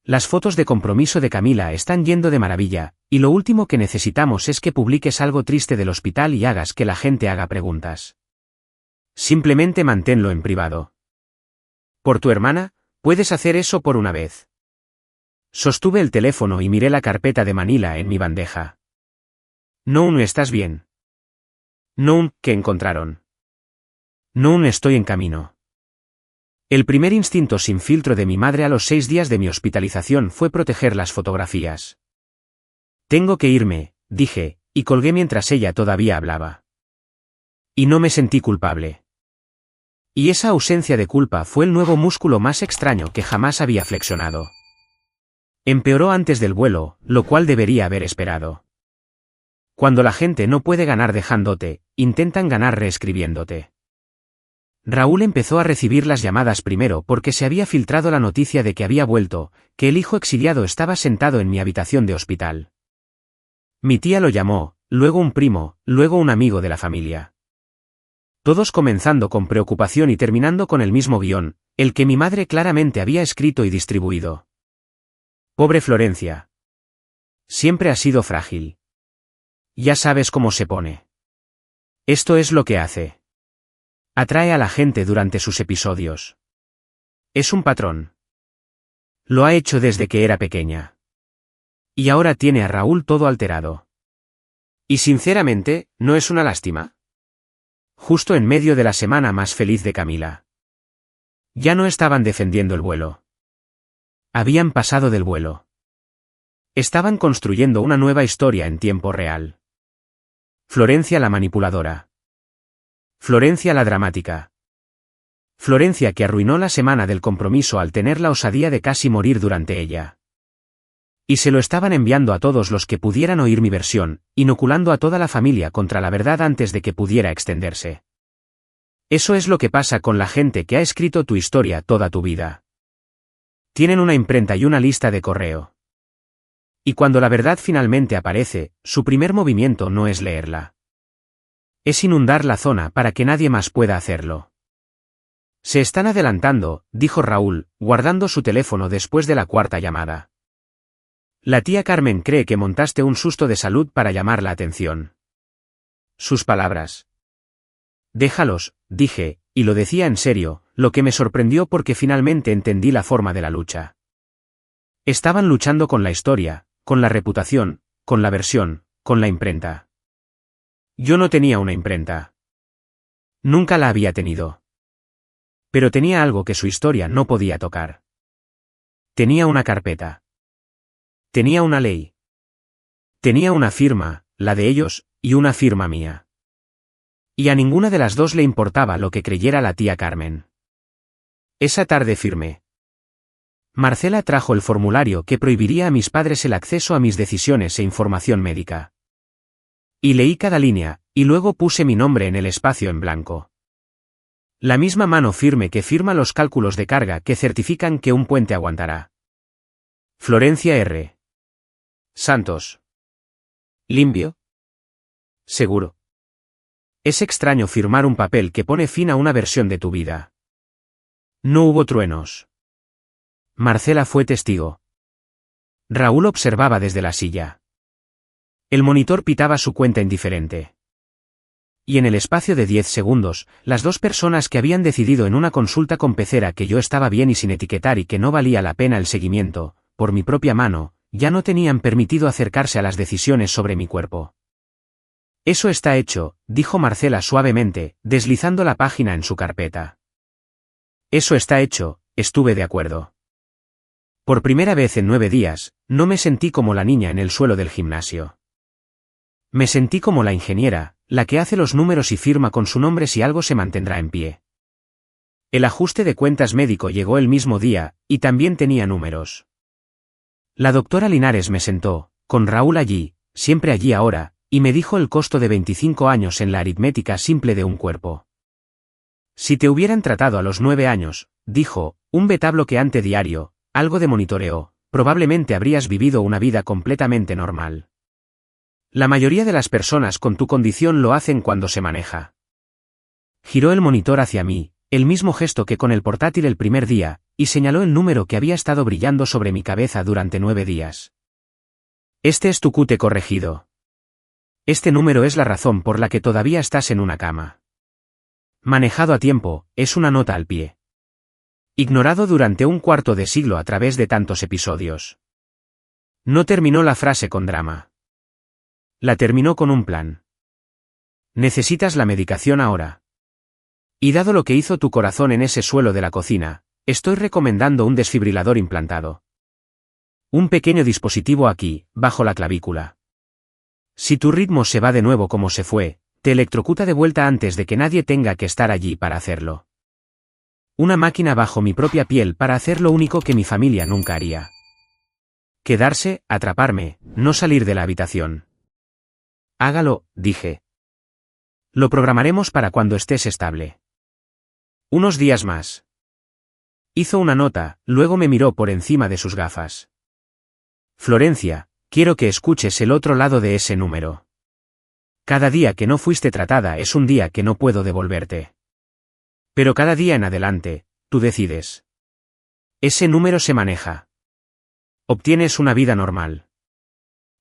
Speaker 1: Las fotos de compromiso de Camila están yendo de maravilla, y lo último que necesitamos es que publiques algo triste del hospital y hagas que la gente haga preguntas. Simplemente manténlo en privado. Por tu hermana, puedes hacer eso por una vez. Sostuve el teléfono y miré la carpeta de Manila en mi bandeja. No, ¿estás bien? No, ¿qué encontraron? No, estoy en camino. El primer instinto sin filtro de mi madre a los 6 días de mi hospitalización fue proteger las fotografías. Tengo que irme, dije, y colgué mientras ella todavía hablaba. Y no me sentí culpable. Y esa ausencia de culpa fue el nuevo músculo más extraño que jamás había flexionado. Empeoró antes del vuelo, lo cual debería haber esperado. Cuando la gente no puede ganar dejándote, intentan ganar reescribiéndote. Raúl empezó a recibir las llamadas primero porque se había filtrado la noticia de que había vuelto, que el hijo exiliado estaba sentado en mi habitación de hospital. Mi tía lo llamó, luego un primo, luego un amigo de la familia. Todos comenzando con preocupación y terminando con el mismo guión, el que mi madre claramente había escrito y distribuido. Pobre Florencia. Siempre ha sido frágil. Ya sabes cómo se pone. Esto es lo que hace. Atrae a la gente durante sus episodios. Es un patrón. Lo ha hecho desde que era pequeña. Y ahora tiene a Raúl todo alterado. Y sinceramente, ¿no es una lástima? Justo en medio de la semana más feliz de Camila. Ya no estaban defendiendo el vuelo. Habían pasado del vuelo. Estaban construyendo una nueva historia en tiempo real. Florencia la manipuladora. Florencia la dramática. Florencia que arruinó la semana del compromiso al tener la osadía de casi morir durante ella. Y se lo estaban enviando a todos los que pudieran oír mi versión, inoculando a toda la familia contra la verdad antes de que pudiera extenderse. Eso es lo que pasa con la gente que ha escrito tu historia toda tu vida. Tienen una imprenta y una lista de correo. Y cuando la verdad finalmente aparece, su primer movimiento no es leerla. Es inundar la zona para que nadie más pueda hacerlo. Se están adelantando, dijo Raúl, guardando su teléfono después de la cuarta llamada. La tía Carmen cree que montaste un susto de salud para llamar la atención. Sus palabras. Déjalos, dije, y lo decía en serio, lo que me sorprendió porque finalmente entendí la forma de la lucha. Estaban luchando con la historia, con la reputación, con la versión, con la imprenta. Yo no tenía una imprenta. Nunca la había tenido. Pero tenía algo que su historia no podía tocar. Tenía una carpeta. Tenía una ley. Tenía una firma, la de ellos, y una firma mía. Y a ninguna de las dos le importaba lo que creyera la tía Carmen. Esa tarde firmé. Marcela trajo el formulario que prohibiría a mis padres el acceso a mis decisiones e información médica. Y leí cada línea, y luego puse mi nombre en el espacio en blanco. La misma mano firme que firma los cálculos de carga que certifican que un puente aguantará. Florencia R. Santos. ¿Limpio? Seguro. Es extraño firmar un papel que pone fin a una versión de tu vida. No hubo truenos. Marcela fue testigo. Raúl observaba desde la silla. El monitor pitaba su cuenta indiferente. Y en el espacio de 10 segundos, las dos personas que habían decidido en una consulta con Pecera que yo estaba bien y sin etiquetar y que no valía la pena el seguimiento, por mi propia mano, ya no tenían permitido acercarse a las decisiones sobre mi cuerpo. Eso está hecho, dijo Marcela suavemente, deslizando la página en su carpeta. Eso está hecho, estuve de acuerdo. Por primera vez en 9 días, no me sentí como la niña en el suelo del gimnasio. Me sentí como la ingeniera, la que hace los números y firma con su nombre si algo se mantendrá en pie. El ajuste de cuentas médico llegó el mismo día, y también tenía números. La doctora Linares me sentó, con Raúl allí, siempre allí ahora, y me dijo el costo de 25 años en la aritmética simple de un cuerpo. Si te hubieran tratado a los 9 años, dijo, un beta bloqueante diario, algo de monitoreo, probablemente habrías vivido una vida completamente normal. La mayoría de las personas con tu condición lo hacen cuando se maneja. Giró el monitor hacia mí, el mismo gesto que con el portátil el primer día, y señaló el número que había estado brillando sobre mi cabeza durante 9 días. Este es tu QT corregido. Este número es la razón por la que todavía estás en una cama. Manejado a tiempo, es una nota al pie. Ignorado durante un cuarto de siglo a través de tantos episodios. No terminó la frase con drama. La terminó con un plan. Necesitas la medicación ahora. Y dado lo que hizo tu corazón en ese suelo de la cocina, estoy recomendando un desfibrilador implantado. Un pequeño dispositivo aquí, bajo la clavícula. Si tu ritmo se va de nuevo como se fue, te electrocuta de vuelta antes de que nadie tenga que estar allí para hacerlo. Una máquina bajo mi propia piel para hacer lo único que mi familia nunca haría. Quedarse, atraparme, no salir de la habitación. Hágalo, dije. Lo programaremos para cuando estés estable. Unos días más. Hizo una nota, luego me miró por encima de sus gafas. Florencia, quiero que escuches el otro lado de ese número. Cada día que no fuiste tratada es un día que no puedo devolverte. Pero cada día en adelante, tú decides. Ese número se maneja. Obtienes una vida normal.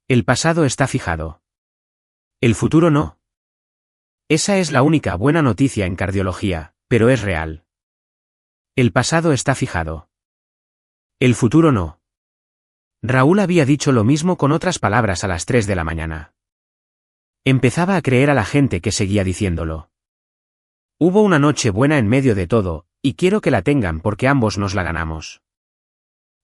Speaker 1: El pasado está fijado. El futuro no. Esa es la única buena noticia en cardiología, pero es real. El pasado está fijado. El futuro no. Raúl había dicho lo mismo con otras palabras a las 3 de la mañana. Empezaba a creer a la gente que seguía diciéndolo. Hubo una noche buena en medio de todo, y quiero que la tengan porque ambos nos la ganamos.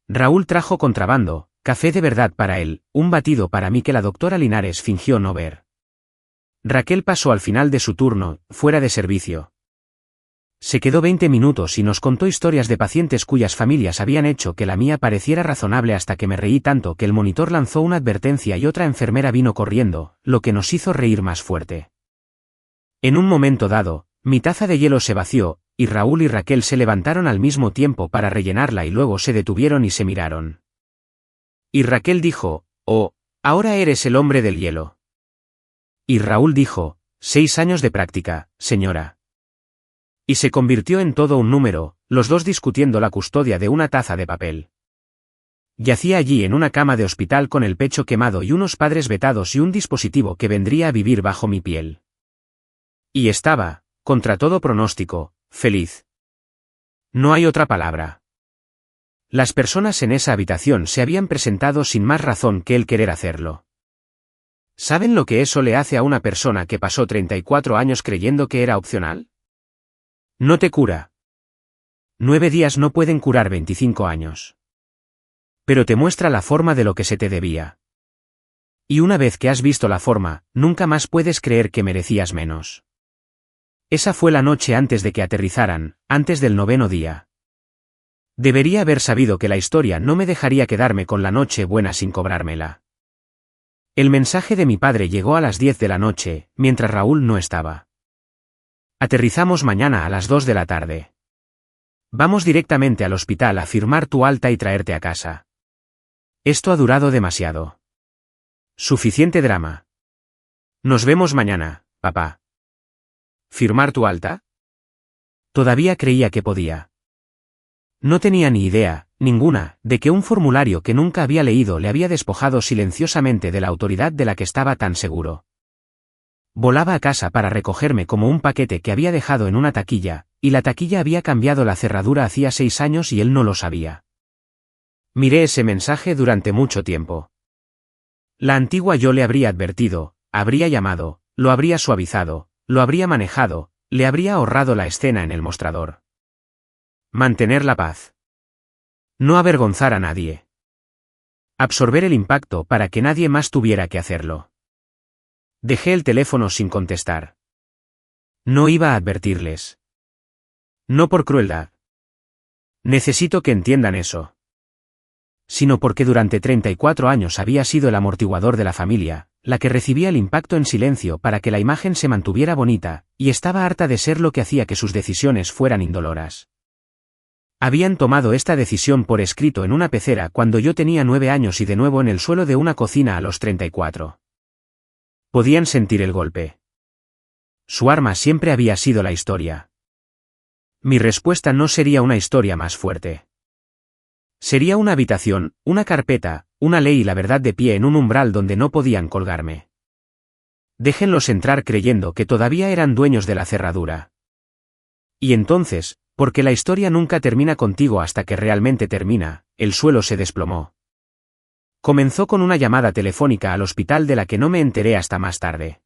Speaker 1: Raúl trajo contrabando, café de verdad para él, un batido para mí que la doctora Linares fingió no ver. Raquel pasó al final de su turno, fuera de servicio. Se quedó 20 minutos y nos contó historias de pacientes cuyas familias habían hecho que la mía pareciera razonable hasta que me reí tanto que el monitor lanzó una advertencia y otra enfermera vino corriendo, lo que nos hizo reír más fuerte. En un momento dado, mi taza de hielo se vació, y Raúl y Raquel se levantaron al mismo tiempo para rellenarla y luego se detuvieron y se miraron. Y Raquel dijo, «Oh, ahora eres el hombre del hielo». Y Raúl dijo, «6 años de práctica, señora». Y se convirtió en todo un número, los dos discutiendo la custodia de una taza de papel. Yacía allí en una cama de hospital con el pecho quemado y unos padres vetados y un dispositivo que vendría a vivir bajo mi piel. Y estaba, contra todo pronóstico, feliz. No hay otra palabra. Las personas en esa habitación se habían presentado sin más razón que el querer hacerlo. ¿Saben lo que eso le hace a una persona que pasó 34 años creyendo que era opcional? No te cura. 9 días no pueden curar 25 años. Pero te muestra la forma de lo que se te debía. Y una vez que has visto la forma, nunca más puedes creer que merecías menos. Esa fue la noche antes de que aterrizaran, antes del 9º día. Debería haber sabido que la historia no me dejaría quedarme con la noche buena sin cobrármela. El mensaje de mi padre llegó a las 10 de la noche, mientras Raúl no estaba. Aterrizamos mañana a las 2 de la tarde. Vamos directamente al hospital a firmar tu alta y traerte a casa. Esto ha durado demasiado. Suficiente drama. Nos vemos mañana, papá. ¿Firmar tu alta? Todavía creía que podía. No tenía ni idea, ninguna, de que un formulario que nunca había leído le había despojado silenciosamente de la autoridad de la que estaba tan seguro. Volaba a casa para recogerme como un paquete que había dejado en una taquilla, y la taquilla había cambiado la cerradura hacía 6 años y él no lo sabía. Miré ese mensaje durante mucho tiempo. La antigua yo le habría advertido, habría llamado, lo habría suavizado, lo habría manejado, le habría ahorrado la escena en el mostrador. Mantener la paz. No avergonzar a nadie. Absorber el impacto para que nadie más tuviera que hacerlo. Dejé el teléfono sin contestar. No iba a advertirles. No por crueldad. Necesito que entiendan eso. Sino porque durante 34 años había sido el amortiguador de la familia, la que recibía el impacto en silencio para que la imagen se mantuviera bonita, y estaba harta de ser lo que hacía que sus decisiones fueran indoloras. Habían tomado esta decisión por escrito en una pecera cuando yo tenía 9 años y de nuevo en el suelo de una cocina a los 34. Podían sentir el golpe. Su arma siempre había sido la historia. Mi respuesta no sería una historia más fuerte. Sería una habitación, una carpeta, una ley y la verdad de pie en un umbral donde no podían colgarme. Déjenlos entrar creyendo que todavía eran dueños de la cerradura. Y entonces, porque la historia nunca termina contigo hasta que realmente termina, el suelo se desplomó. Comenzó con una llamada telefónica al hospital de la que no me enteré hasta más tarde.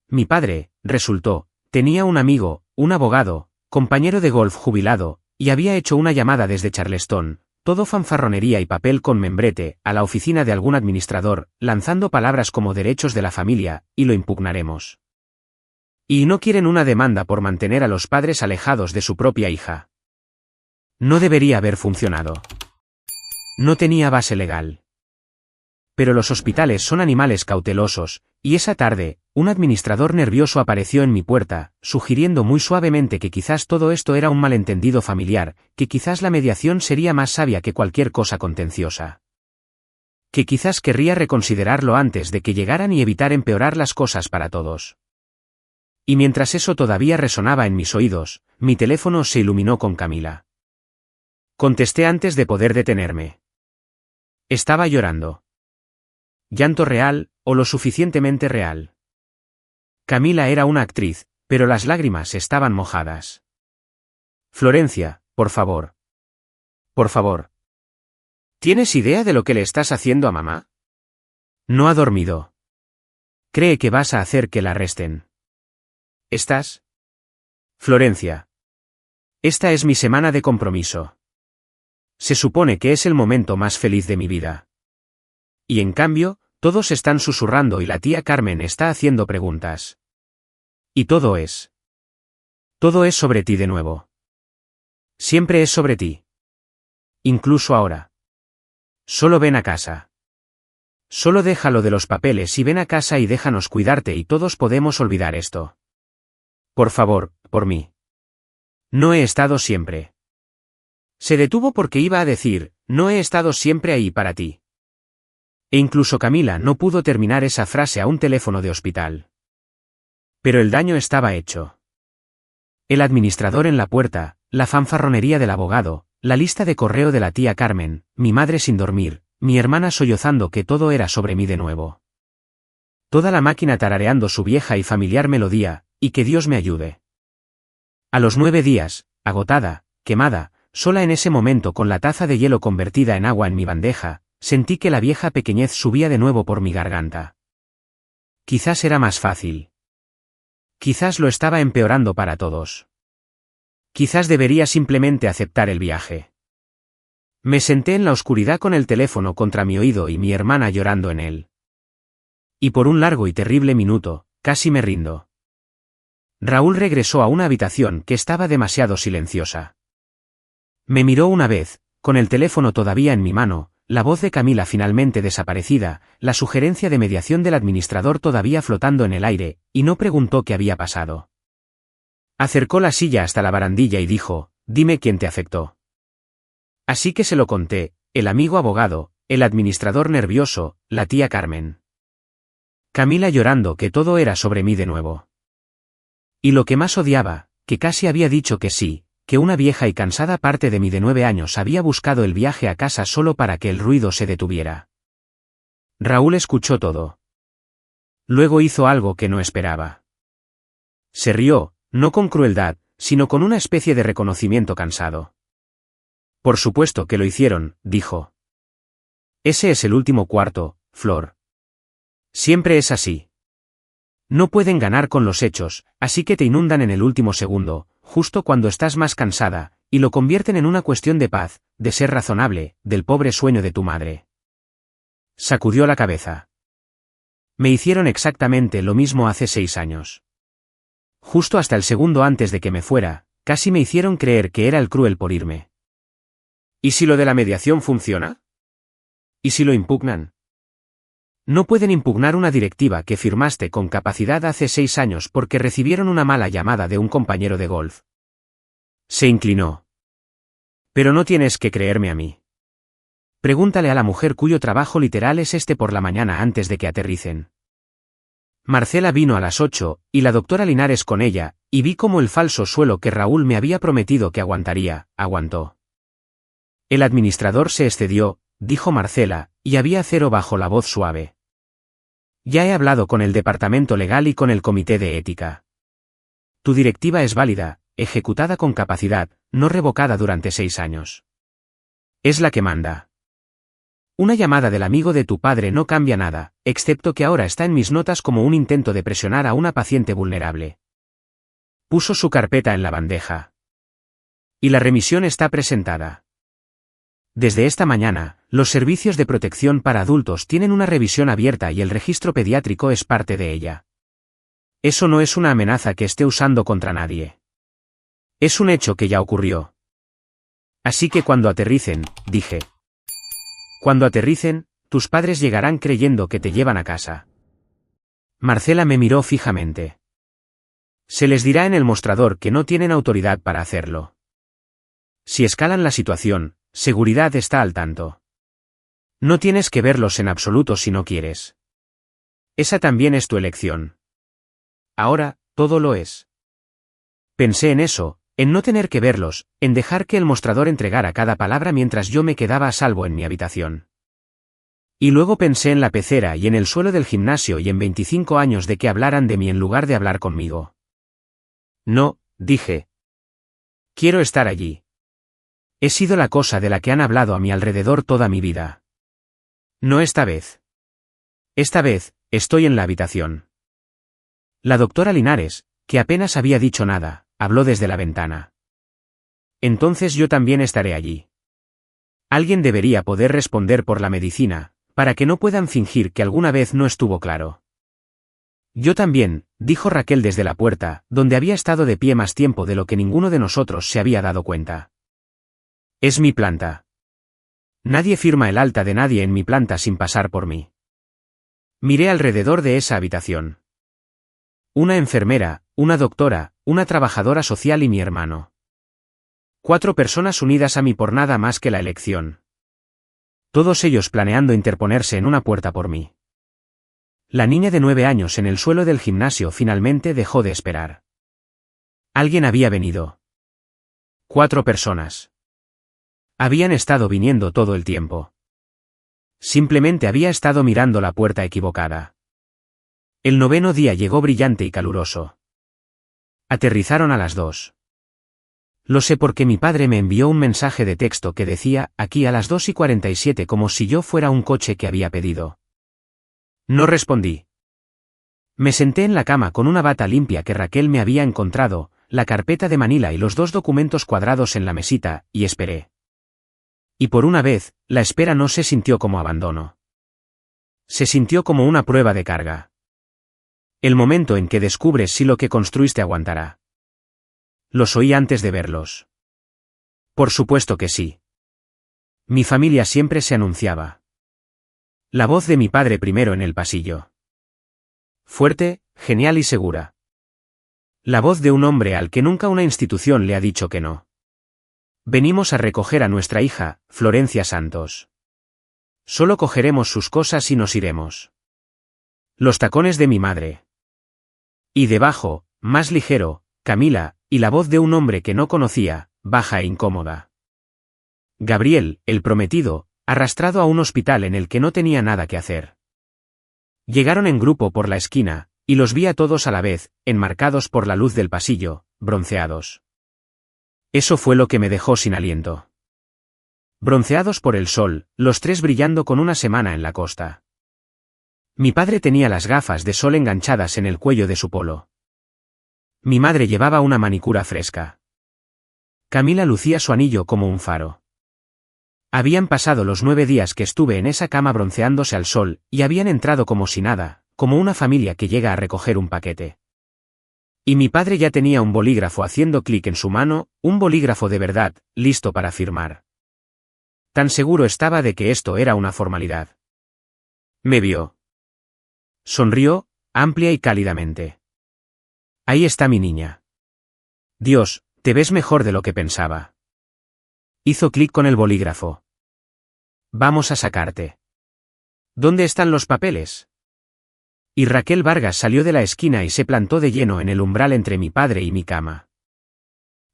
Speaker 1: Mi padre, resultó, tenía un amigo, un abogado, compañero de golf jubilado, y había hecho una llamada desde Charleston, todo fanfarronería y papel con membrete, a la oficina de algún administrador, lanzando palabras como derechos de la familia, y lo impugnaremos. Y no quieren una demanda por mantener a los padres alejados de su propia hija. No debería haber funcionado. No tenía base legal. Pero los hospitales son animales cautelosos, y esa tarde, un administrador nervioso apareció en mi puerta, sugiriendo muy suavemente que quizás todo esto era un malentendido familiar, que quizás la mediación sería más sabia que cualquier cosa contenciosa. Que quizás querría reconsiderarlo antes de que llegaran y evitar empeorar las cosas para todos. Y mientras eso todavía resonaba en mis oídos, mi teléfono se iluminó con Camila. Contesté antes de poder detenerme. Estaba llorando. Llanto real, o lo suficientemente real. Camila era una actriz, pero las lágrimas estaban mojadas. Florencia, por favor. Por favor. ¿Tienes idea de lo que le estás haciendo a mamá? No ha dormido. Cree que vas a hacer que la arresten. ¿Estás? Florencia. Esta es mi semana de compromiso. Se supone que es el momento más feliz de mi vida. Y en cambio, todos están susurrando y la tía Carmen está haciendo preguntas. Y todo es sobre ti de nuevo. Siempre es sobre ti. Incluso ahora. Solo ven a casa. Solo déjalo de los papeles y ven a casa y déjanos cuidarte y todos podemos olvidar esto. Por favor, por mí. No he estado siempre. Se detuvo porque iba a decir, no he estado siempre ahí para ti. E incluso Camila no pudo terminar esa frase a un teléfono de hospital. Pero el daño estaba hecho. El administrador en la puerta, la fanfarronería del abogado, la lista de correo de la tía Carmen, mi madre sin dormir, mi hermana sollozando que todo era sobre mí de nuevo. Toda la máquina tarareando su vieja y familiar melodía, y que Dios me ayude. A los 9 días, agotada, quemada, sola en ese momento con la taza de hielo convertida en agua en mi bandeja, sentí que la vieja pequeñez subía de nuevo por mi garganta. Quizás era más fácil. Quizás lo estaba empeorando para todos. Quizás debería simplemente aceptar el viaje. Me senté en la oscuridad con el teléfono contra mi oído y mi hermana llorando en él. Y por un largo y terrible minuto, casi me rindo. Raúl regresó a una habitación que estaba demasiado silenciosa. Me miró una vez, con el teléfono todavía en mi mano, la voz de Camila finalmente desaparecida, la sugerencia de mediación del administrador todavía flotando en el aire, y no preguntó qué había pasado. Acercó la silla hasta la barandilla y dijo, dime quién te afectó. Así que se lo conté, el amigo abogado, el administrador nervioso, la tía Carmen. Camila llorando que todo era sobre mí de nuevo. Y lo que más odiaba, que casi había dicho que sí, que una vieja y cansada parte de mí de 9 años había buscado el viaje a casa solo para que el ruido se detuviera. Raúl escuchó todo. Luego hizo algo que no esperaba. Se rió, no con crueldad, sino con una especie de reconocimiento cansado. Por supuesto que lo hicieron, dijo. Ese es el último cuarto, Flor. Siempre es así. No pueden ganar con los hechos, así que te inundan en el último segundo, justo cuando estás más cansada, y lo convierten en una cuestión de paz, de ser razonable, del pobre sueño de tu madre. Sacudió la cabeza. Me hicieron exactamente lo mismo hace 6 años. Justo hasta el segundo antes de que me fuera, casi me hicieron creer que era el cruel por irme. ¿Y si lo de la mediación funciona? ¿Y si lo impugnan? No pueden impugnar una directiva que firmaste con capacidad hace 6 años porque recibieron una mala llamada de un compañero de golf. Se inclinó. Pero no tienes que creerme a mí. Pregúntale a la mujer cuyo trabajo literal es este por la mañana antes de que aterricen. Marcela vino a las 8, y la doctora Linares con ella, y vi cómo el falso suelo que Raúl me había prometido que aguantaría, aguantó. El administrador se excedió, dijo Marcela, y había cero bajo la voz suave. Ya he hablado con el departamento legal y con el comité de ética. Tu directiva es válida, ejecutada con capacidad, no revocada durante 6 años. Es la que manda. Una llamada del amigo de tu padre no cambia nada, excepto que ahora está en mis notas como un intento de presionar a una paciente vulnerable. Puso su carpeta en la bandeja. Y la remisión está presentada. Desde esta mañana, los servicios de protección para adultos tienen una revisión abierta y el registro pediátrico es parte de ella. Eso no es una amenaza que esté usando contra nadie. Es un hecho que ya ocurrió. Así que cuando aterricen, dije. Cuando aterricen, tus padres llegarán creyendo que te llevan a casa. Marcela me miró fijamente. Se les dirá en el mostrador que no tienen autoridad para hacerlo. Si escalan la situación, seguridad está al tanto. No tienes que verlos en absoluto si no quieres. Esa también es tu elección. Ahora, todo lo es. Pensé en eso, en no tener que verlos, en dejar que el mostrador entregara cada palabra mientras yo me quedaba a salvo en mi habitación. Y luego pensé en la pecera y en el suelo del gimnasio y en 25 años de que hablaran de mí en lugar de hablar conmigo. No, dije. Quiero estar allí. He sido la cosa de la que han hablado a mi alrededor toda mi vida. No esta vez. Esta vez, estoy en la habitación. La doctora Linares, que apenas había dicho nada, habló desde la ventana. Entonces yo también estaré allí. Alguien debería poder responder por la medicina, para que no puedan fingir que alguna vez no estuvo claro. Yo también, dijo Raquel desde la puerta, donde había estado de pie más tiempo de lo que ninguno de nosotros se había dado cuenta. Es mi planta. Nadie firma el alta de nadie en mi planta sin pasar por mí. Miré alrededor de esa habitación. Una enfermera, una doctora, una trabajadora social y mi hermano. 4 personas unidas a mí por nada más que la elección. Todos ellos planeando interponerse en una puerta por mí. La niña de 9 años en el suelo del gimnasio finalmente dejó de esperar. Alguien había venido. 4 personas. Habían estado viniendo todo el tiempo. Simplemente había estado mirando la puerta equivocada. El 9º día llegó brillante y caluroso. Aterrizaron a las 2. Lo sé porque mi padre me envió un mensaje de texto que decía, aquí a las 2:47 como si yo fuera un coche que había pedido. No respondí. Me senté en la cama con una bata limpia que Raquel me había encontrado, la carpeta de Manila y los 2 documentos cuadrados en la mesita, y esperé. Y por una vez, la espera no se sintió como abandono. Se sintió como una prueba de carga. El momento en que descubres si lo que construiste aguantará. Los oí antes de verlos. Por supuesto que sí. Mi familia siempre se anunciaba. La voz de mi padre primero en el pasillo. Fuerte, genial y segura. La voz de un hombre al que nunca una institución le ha dicho que no. Venimos a recoger a nuestra hija, Florencia Santos. Solo cogeremos sus cosas y nos iremos. Los tacones de mi madre. Y debajo, más ligero, Camila, y la voz de un hombre que no conocía, baja e incómoda. Gabriel, el prometido, arrastrado a un hospital en el que no tenía nada que hacer. Llegaron en grupo por la esquina, y los vi a todos a la vez, enmarcados por la luz del pasillo, bronceados. Eso fue lo que me dejó sin aliento. Bronceados por el sol, los 3 brillando con una semana en la costa. Mi padre tenía las gafas de sol enganchadas en el cuello de su polo. Mi madre llevaba una manicura fresca. Camila lucía su anillo como un faro. Habían pasado los 9 días que estuve en esa cama bronceándose al sol, y habían entrado como si nada, como una familia que llega a recoger un paquete. Y mi padre ya tenía un bolígrafo haciendo clic en su mano, un bolígrafo de verdad, listo para firmar. Tan seguro estaba de que esto era una formalidad. Me vio. Sonrió, amplia y cálidamente. Ahí está mi niña. Dios, te ves mejor de lo que pensaba. Hizo clic con el bolígrafo. Vamos a sacarte. ¿Dónde están los papeles? Y Raquel Vargas salió de la esquina y se plantó de lleno en el umbral entre mi padre y mi cama.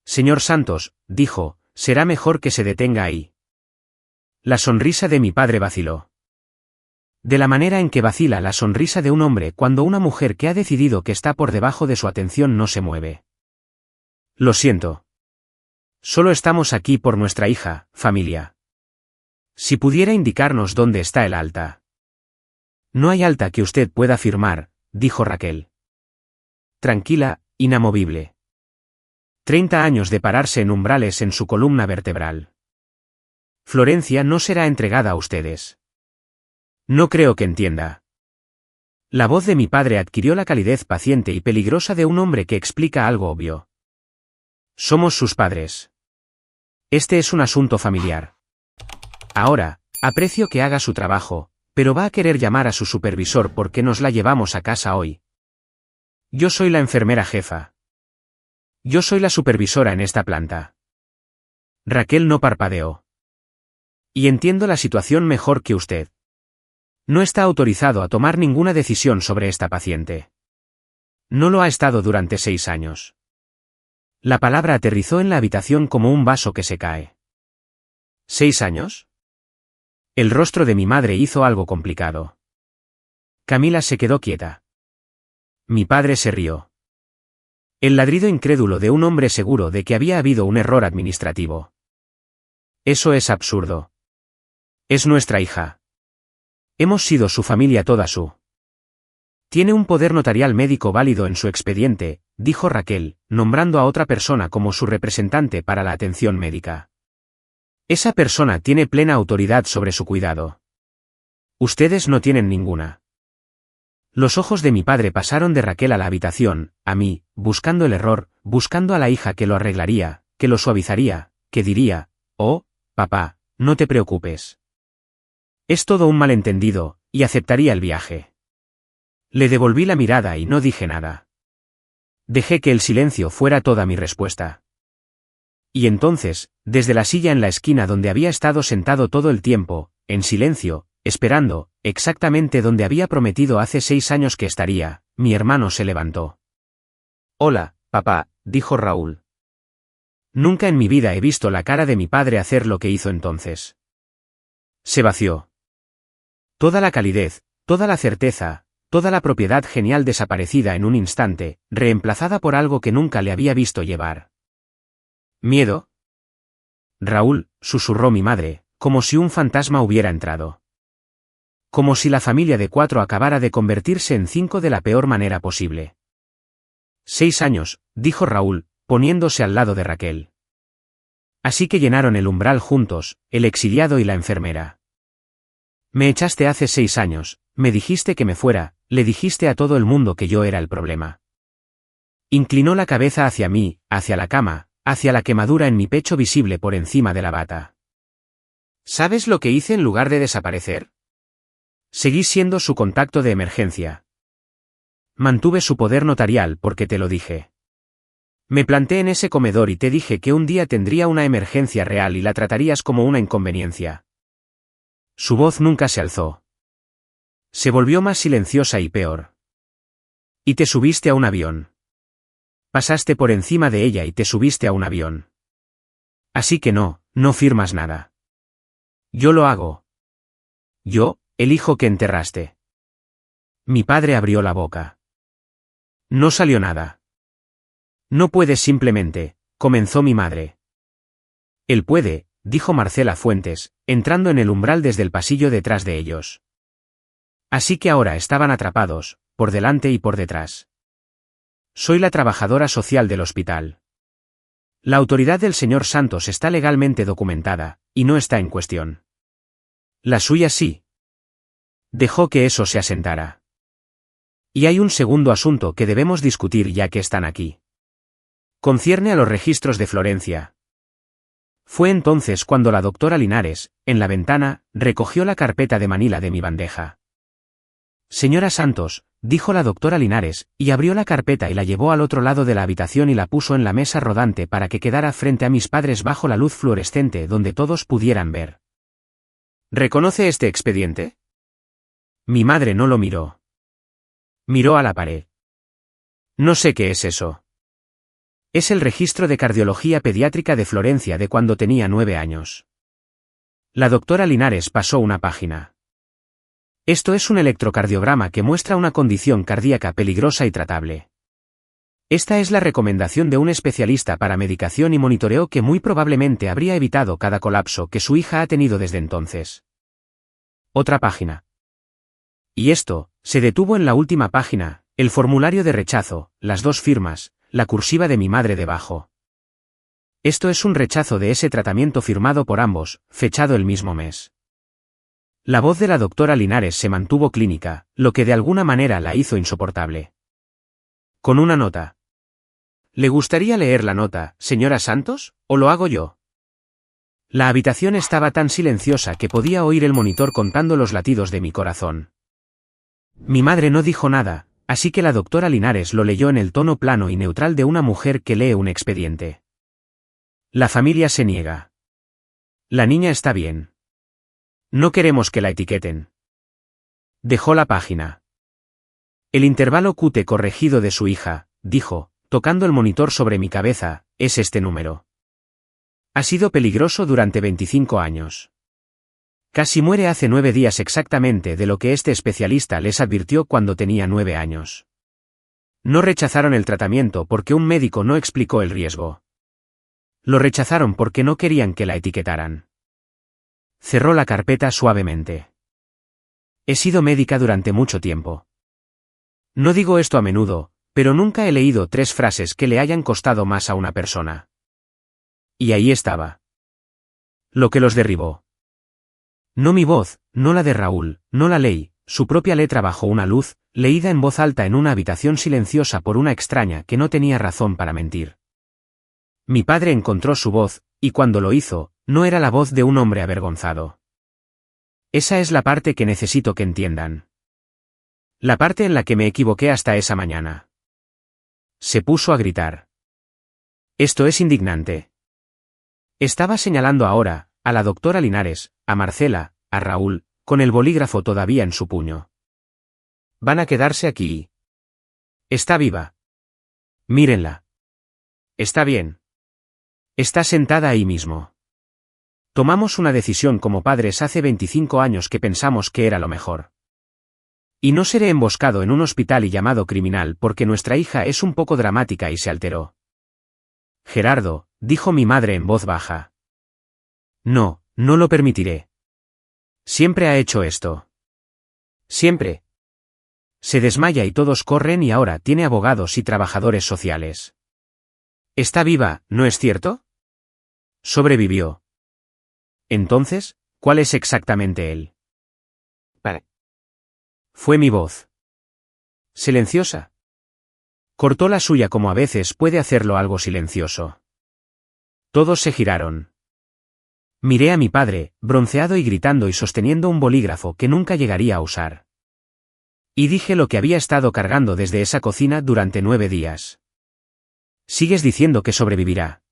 Speaker 1: Señor Santos, dijo, será mejor que se detenga ahí. La sonrisa de mi padre vaciló. De la manera en que vacila la sonrisa de un hombre cuando una mujer que ha decidido que está por debajo de su atención no se mueve. Lo siento. Solo estamos aquí por nuestra hija, familia. Si pudiera indicarnos dónde está el alta. No hay alta que usted pueda firmar, dijo Raquel. Tranquila, inamovible. 30 años de pararse en umbrales en su columna vertebral. Florencia no será entregada a ustedes. No creo que entienda. La voz de mi padre adquirió la calidez paciente y peligrosa de un hombre que explica algo obvio. Somos sus padres. Este es un asunto familiar. Ahora, aprecio que haga su trabajo, pero va a querer llamar a su supervisor porque nos la llevamos a casa hoy. Yo soy la enfermera jefa. Yo soy la supervisora en esta planta. Raquel no parpadeó. Y entiendo la situación mejor que usted. No está autorizado a tomar ninguna decisión sobre esta paciente. No lo ha estado durante 6 años. La palabra aterrizó en la habitación como un vaso que se cae. ¿6 años? El rostro de mi madre hizo algo complicado. Camila se quedó quieta. Mi padre se rió. El ladrido incrédulo de un hombre seguro de que había habido un error administrativo. Eso es absurdo. Es nuestra hija. Hemos sido su familia toda su. Tiene un poder notarial médico válido en su expediente, dijo Raquel, nombrando a otra persona como su representante para la atención médica. Esa persona tiene plena autoridad sobre su cuidado. Ustedes no tienen ninguna. Los ojos de mi padre pasaron de Raquel a la habitación, a mí, buscando el error, buscando a la hija que lo arreglaría, que lo suavizaría, que diría, oh, papá, no te preocupes. Es todo un malentendido, y aceptaría el viaje. Le devolví la mirada y no dije nada. Dejé que el silencio fuera toda mi respuesta. Y entonces, desde la silla en la esquina donde había estado sentado todo el tiempo, en silencio, esperando, exactamente donde había prometido hace 6 años que estaría, mi hermano se levantó. Hola, papá, dijo Raúl. Nunca en mi vida he visto la cara de mi padre hacer lo que hizo entonces. Se vació. Toda la calidez, toda la certeza, toda la propiedad genial desaparecida en un instante, reemplazada por algo que nunca le había visto llevar. ¿Miedo? Raúl, susurró mi madre, como si un fantasma hubiera entrado. Como si la familia de 4 acabara de convertirse en 5 de la peor manera posible. 6 años, dijo Raúl, poniéndose al lado de Raquel. Así que llenaron el umbral juntos, el exiliado y la enfermera. Me echaste hace 6 años, me dijiste que me fuera, le dijiste a todo el mundo que yo era el problema. Inclinó la cabeza hacia mí, hacia la cama, hacia la quemadura en mi pecho visible por encima de la bata. ¿Sabes lo que hice en lugar de desaparecer? Seguí siendo su contacto de emergencia. Mantuve su poder notarial porque te lo dije. Me planté en ese comedor y te dije que un día tendría una emergencia real y la tratarías como una inconveniencia. Su voz nunca se alzó. Se volvió más silenciosa y peor. Y te subiste a un avión. Pasaste por encima de ella y te subiste a un avión. Así que no firmas nada. Yo lo hago. Yo, el hijo que enterraste. Mi padre abrió la boca. No salió nada. No puedes simplemente, comenzó mi madre. Él puede, dijo Marcela Fuentes, entrando en el umbral desde el pasillo detrás de ellos. Así que ahora estaban atrapados, por delante y por detrás. Soy la trabajadora social del hospital. La autoridad del señor Santos está legalmente documentada, y no está en cuestión. La suya sí. Dejó que eso se asentara. Y hay un segundo asunto que debemos discutir ya que están aquí. Concierne a los registros de Florencia. Fue entonces cuando la doctora Linares, en la ventana, recogió la carpeta de Manila de mi bandeja. Señora Santos, dijo la doctora Linares, y abrió la carpeta y la llevó al otro lado de la habitación y la puso en la mesa rodante para que quedara frente a mis padres bajo la luz fluorescente donde todos pudieran ver. ¿Reconoce este expediente? Mi madre no lo miró. Miró a la pared. No sé qué es eso. Es el registro de cardiología pediátrica de Florencia de cuando tenía 9 años. La doctora Linares pasó una página. Esto es un electrocardiograma que muestra una condición cardíaca peligrosa y tratable. Esta es la recomendación de un especialista para medicación y monitoreo que muy probablemente habría evitado cada colapso que su hija ha tenido desde entonces. Otra página. Y esto, se detuvo en la última página, el formulario de rechazo, las 2 firmas, la cursiva de mi madre debajo. Esto es un rechazo de ese tratamiento firmado por ambos, fechado el mismo mes. La voz de la doctora Linares se mantuvo clínica, lo que de alguna manera la hizo insoportable. Con una nota. ¿Le gustaría leer la nota, señora Santos, o lo hago yo? La habitación estaba tan silenciosa que podía oír el monitor contando los latidos de mi corazón. Mi madre no dijo nada, así que la doctora Linares lo leyó en el tono plano y neutral de una mujer que lee un expediente. La familia se niega. La niña está bien. No queremos que la etiqueten. Dejó la página. El intervalo QT corregido de su hija, dijo, tocando el monitor sobre mi cabeza, es este número. Ha sido peligroso durante 25 años. Casi muere hace 9 días exactamente de lo que este especialista les advirtió cuando tenía 9 años. No rechazaron el tratamiento porque un médico no explicó el riesgo. Lo rechazaron porque no querían que la etiquetaran. Cerró la carpeta suavemente. He sido médica durante mucho tiempo. No digo esto a menudo, pero nunca he leído 3 frases que le hayan costado más a una persona. Y ahí estaba. Lo que los derribó. No mi voz, no la de Raúl, no la ley, su propia letra bajo una luz, leída en voz alta en una habitación silenciosa por una extraña que no tenía razón para mentir. Mi padre encontró su voz, y cuando lo hizo, no era la voz de un hombre avergonzado. Esa es la parte que necesito que entiendan. La parte en la que me equivoqué hasta esa mañana. Se puso a gritar. Esto es indignante. Estaba señalando ahora, a la doctora Linares, a Marcela, a Raúl, con el bolígrafo todavía en su puño. Van a quedarse aquí. Está viva. Mírenla. Está bien. Está sentada ahí mismo. Tomamos una decisión como padres hace 25 años que pensamos que era lo mejor. Y no seré emboscado en un hospital y llamado criminal porque nuestra hija es un poco dramática y se alteró. Gerardo, dijo mi madre en voz baja. No, no lo permitiré. Siempre ha hecho esto. Siempre. Se desmaya y todos corren y ahora tiene abogados y trabajadores sociales. Está viva, ¿no es cierto? Sobrevivió. Entonces, ¿cuál es exactamente él? Fue mi voz. Silenciosa. Cortó la suya como a veces puede hacerlo algo silencioso. Todos se giraron. Miré a mi padre, bronceado y gritando y sosteniendo un bolígrafo que nunca llegaría a usar. Y dije lo que había estado cargando desde esa cocina durante 9 días. Sigues diciendo que sobrevivirá.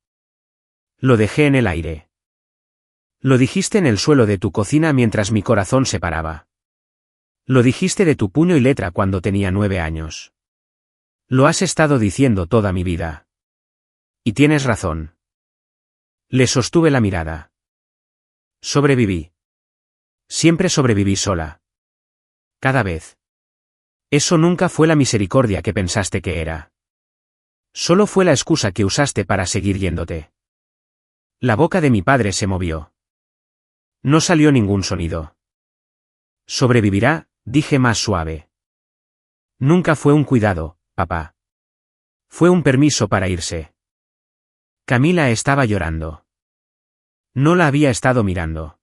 Speaker 1: Lo dejé en el aire. Lo dijiste en el suelo de tu cocina mientras mi corazón se paraba. Lo dijiste de tu puño y letra cuando tenía 9 años. Lo has estado diciendo toda mi vida. Y tienes razón. Le sostuve la mirada. Sobreviví. Siempre sobreviví sola. Cada vez. Eso nunca fue la misericordia que pensaste que era. Solo fue la excusa que usaste para seguir yéndote. La boca de mi padre se movió. No salió ningún sonido. Sobrevivirá, dije más suave. Nunca fue un cuidado, papá. Fue un permiso para irse. Camila estaba llorando. No la había estado mirando.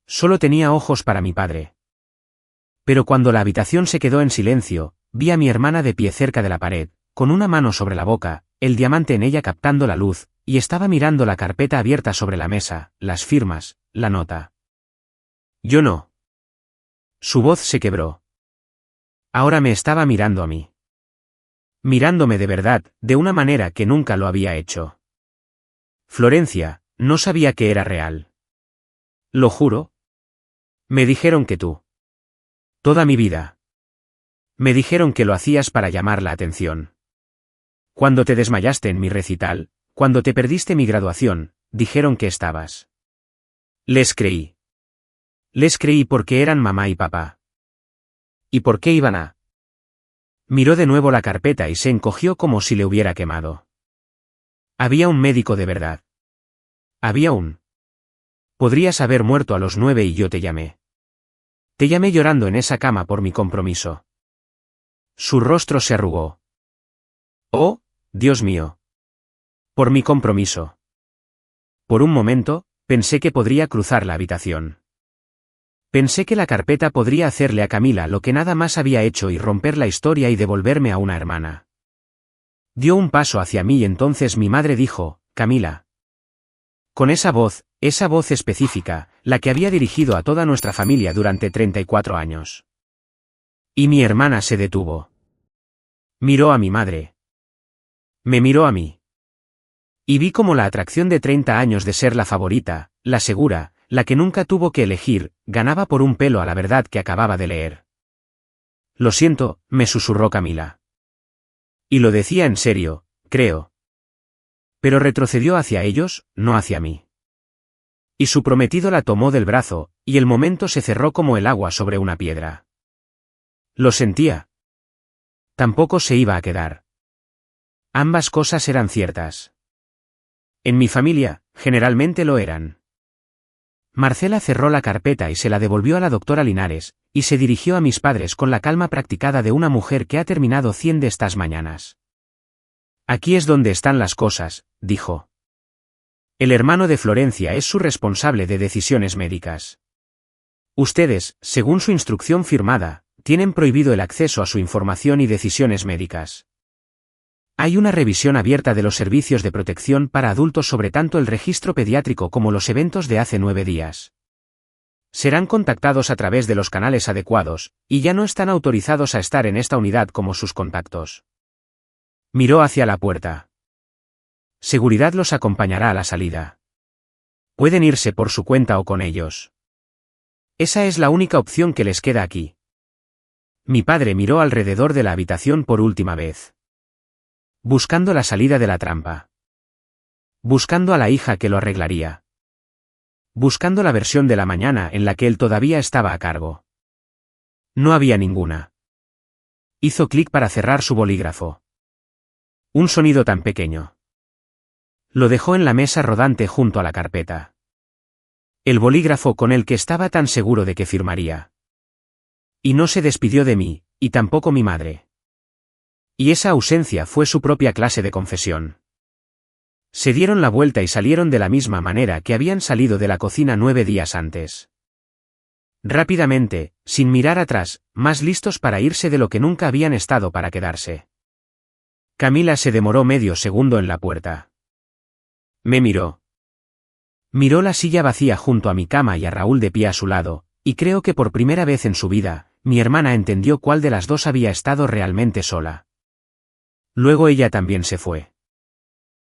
Speaker 1: Solo tenía ojos para mi padre. Pero cuando la habitación se quedó en silencio, vi a mi hermana de pie cerca de la pared, con una mano sobre la boca, el diamante en ella captando la luz, y estaba mirando la carpeta abierta sobre la mesa, las firmas, la nota. Yo no. Su voz se quebró. Ahora me estaba mirando a mí. Mirándome de verdad, de una manera que nunca lo había hecho. Florencia, no sabía que era real. Lo juro. Me dijeron que tú. Toda mi vida. Me dijeron que lo hacías para llamar la atención. Cuando te desmayaste en mi recital, cuando te perdiste mi graduación, dijeron que estabas. Les creí. Les creí porque eran mamá y papá. ¿Y por qué iban a Miró de nuevo la carpeta y se encogió como si le hubiera quemado. Había un médico de verdad. Había un. Podrías haber muerto a los 9 y yo te llamé. Te llamé llorando en esa cama por mi compromiso. Su rostro se arrugó. Oh, Dios mío. Por mi compromiso. Por un momento, pensé que podría cruzar la habitación. Pensé que la carpeta podría hacerle a Camila lo que nada más había hecho y romper la historia y devolverme a una hermana. Dio un paso hacia mí y entonces mi madre dijo, Camila. Con esa voz específica, la que había dirigido a toda nuestra familia durante 34 años. Y mi hermana se detuvo. Miró a mi madre. Me miró a mí. Y vi como la atracción de 30 años de ser la favorita, la segura, la que nunca tuvo que elegir, ganaba por un pelo a la verdad que acababa de leer. Lo siento, me susurró Camila. Y lo decía en serio, creo. Pero retrocedió hacia ellos, no hacia mí. Y su prometido la tomó del brazo, y el momento se cerró como el agua sobre una piedra. Lo sentía. Tampoco se iba a quedar. Ambas cosas eran ciertas. En mi familia, generalmente lo eran. Marcela cerró la carpeta y se la devolvió a la doctora Linares, y se dirigió a mis padres con la calma practicada de una mujer que ha terminado 100 de estas mañanas. Aquí es donde están las cosas, dijo. El hermano de Florencia es su responsable de decisiones médicas. Ustedes, según su instrucción firmada, tienen prohibido el acceso a su información y decisiones médicas. Hay una revisión abierta de los servicios de protección para adultos sobre tanto el registro pediátrico como los eventos de hace 9 días. Serán contactados a través de los canales adecuados, y ya no están autorizados a estar en esta unidad como sus contactos. Miró hacia la puerta. Seguridad los acompañará a la salida. Pueden irse por su cuenta o con ellos. Esa es la única opción que les queda aquí. Mi padre miró alrededor de la habitación por última vez. Buscando la salida de la trampa. Buscando a la hija que lo arreglaría. Buscando la versión de la mañana en la que él todavía estaba a cargo. No había ninguna. Hizo clic para cerrar su bolígrafo. Un sonido tan pequeño. Lo dejó en la mesa rodante junto a la carpeta. El bolígrafo con el que estaba tan seguro de que firmaría. Y no se despidió de mí, y tampoco mi madre. Y esa ausencia fue su propia clase de confesión. Se dieron la vuelta y salieron de la misma manera que habían salido de la cocina 9 días antes. Rápidamente, sin mirar atrás, más listos para irse de lo que nunca habían estado para quedarse. Camila se demoró medio segundo en la puerta. Me miró. Miró la silla vacía junto a mi cama y a Raúl de pie a su lado, y creo que por primera vez en su vida, mi hermana entendió cuál de las dos había estado realmente sola. Luego ella también se fue.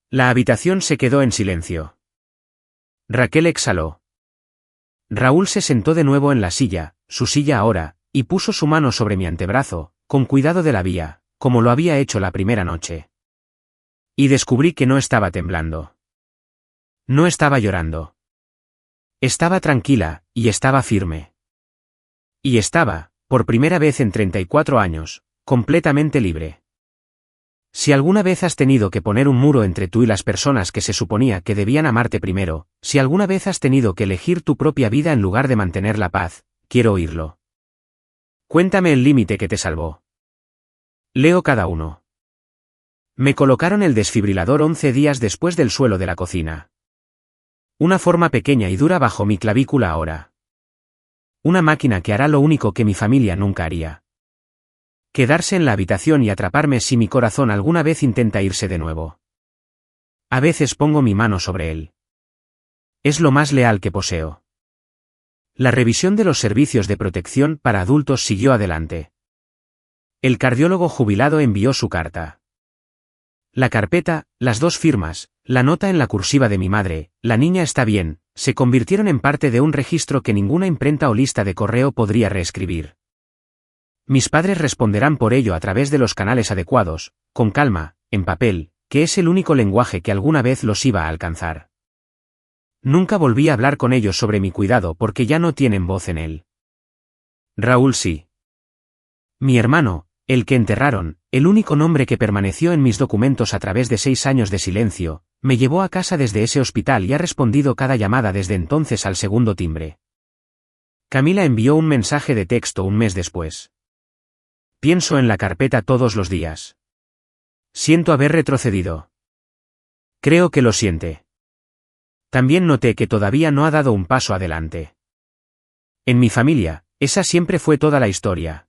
Speaker 1: La habitación se quedó en silencio. Raquel exhaló. Raúl se sentó de nuevo en la silla, su silla ahora, y puso su mano sobre mi antebrazo, con cuidado de la vía, como lo había hecho la primera noche. Y descubrí que no estaba temblando. No estaba llorando. Estaba tranquila, y estaba firme. Y estaba, por primera vez en 34 años, completamente libre. Si alguna vez has tenido que poner un muro entre tú y las personas que se suponía que debían amarte primero, si alguna vez has tenido que elegir tu propia vida en lugar de mantener la paz, quiero oírlo. Cuéntame el límite que te salvó. Leo cada uno. Me colocaron el desfibrilador 11 días después del suelo de la cocina. Una forma pequeña y dura bajo mi clavícula ahora. Una máquina que hará lo único que mi familia nunca haría. Quedarse en la habitación y atraparme si mi corazón alguna vez intenta irse de nuevo. A veces pongo mi mano sobre él. Es lo más leal que poseo. La revisión de los servicios de protección para adultos siguió adelante. El cardiólogo jubilado envió su carta. La carpeta, las 2 firmas, la nota en la cursiva de mi madre, la niña está bien, se convirtieron en parte de un registro que ninguna imprenta o lista de correo podría reescribir. Mis padres responderán por ello a través de los canales adecuados, con calma, en papel, que es el único lenguaje que alguna vez los iba a alcanzar. Nunca volví a hablar con ellos sobre mi cuidado porque ya no tienen voz en él. Raúl sí. Mi hermano, El que enterraron, el único nombre que permaneció en mis documentos a través de 6 años de silencio, me llevó a casa desde ese hospital y ha respondido cada llamada desde entonces al segundo timbre. Camila envió un mensaje de texto un mes después. Pienso en la carpeta todos los días. Siento haber retrocedido. Creo que lo siente. También noté que todavía no ha dado un paso adelante. En mi familia, esa siempre fue toda la historia.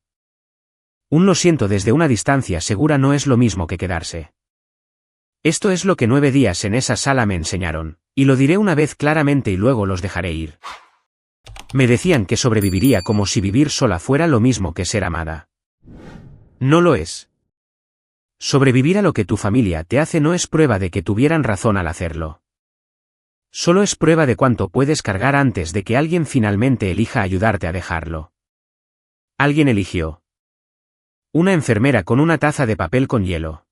Speaker 1: Un lo siento desde una distancia segura no es lo mismo que quedarse. Esto es lo que 9 días en esa sala me enseñaron, y lo diré una vez claramente y luego los dejaré ir. Me decían que sobreviviría como si vivir sola fuera lo mismo que ser amada. No lo es. Sobrevivir a lo que tu familia te hace no es prueba de que tuvieran razón al hacerlo. Solo es prueba de cuánto puedes cargar antes de que alguien finalmente elija ayudarte a dejarlo. Alguien eligió. Una enfermera con una taza de papel con hielo.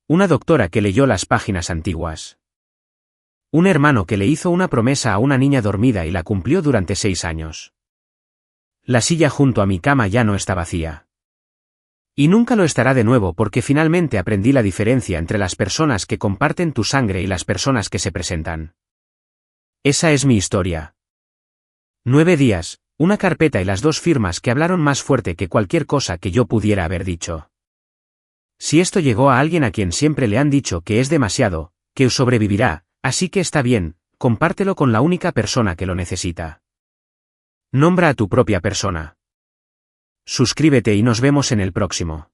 Speaker 1: Una doctora que leyó las páginas antiguas. Un hermano que le hizo una promesa a una niña dormida y la cumplió durante 6 años. La silla junto a mi cama ya no está vacía. Y nunca lo estará de nuevo porque finalmente aprendí la diferencia entre las personas que comparten tu sangre y las personas que se presentan. Esa es mi historia. 9 días, una carpeta y las 2 firmas que hablaron más fuerte que cualquier cosa que yo pudiera haber dicho. Si esto llegó a alguien a quien siempre le han dicho que es demasiado, que sobrevivirá, así que está bien, compártelo con la única persona que lo necesita. Nombra a tu propia persona. Suscríbete y nos vemos en el próximo.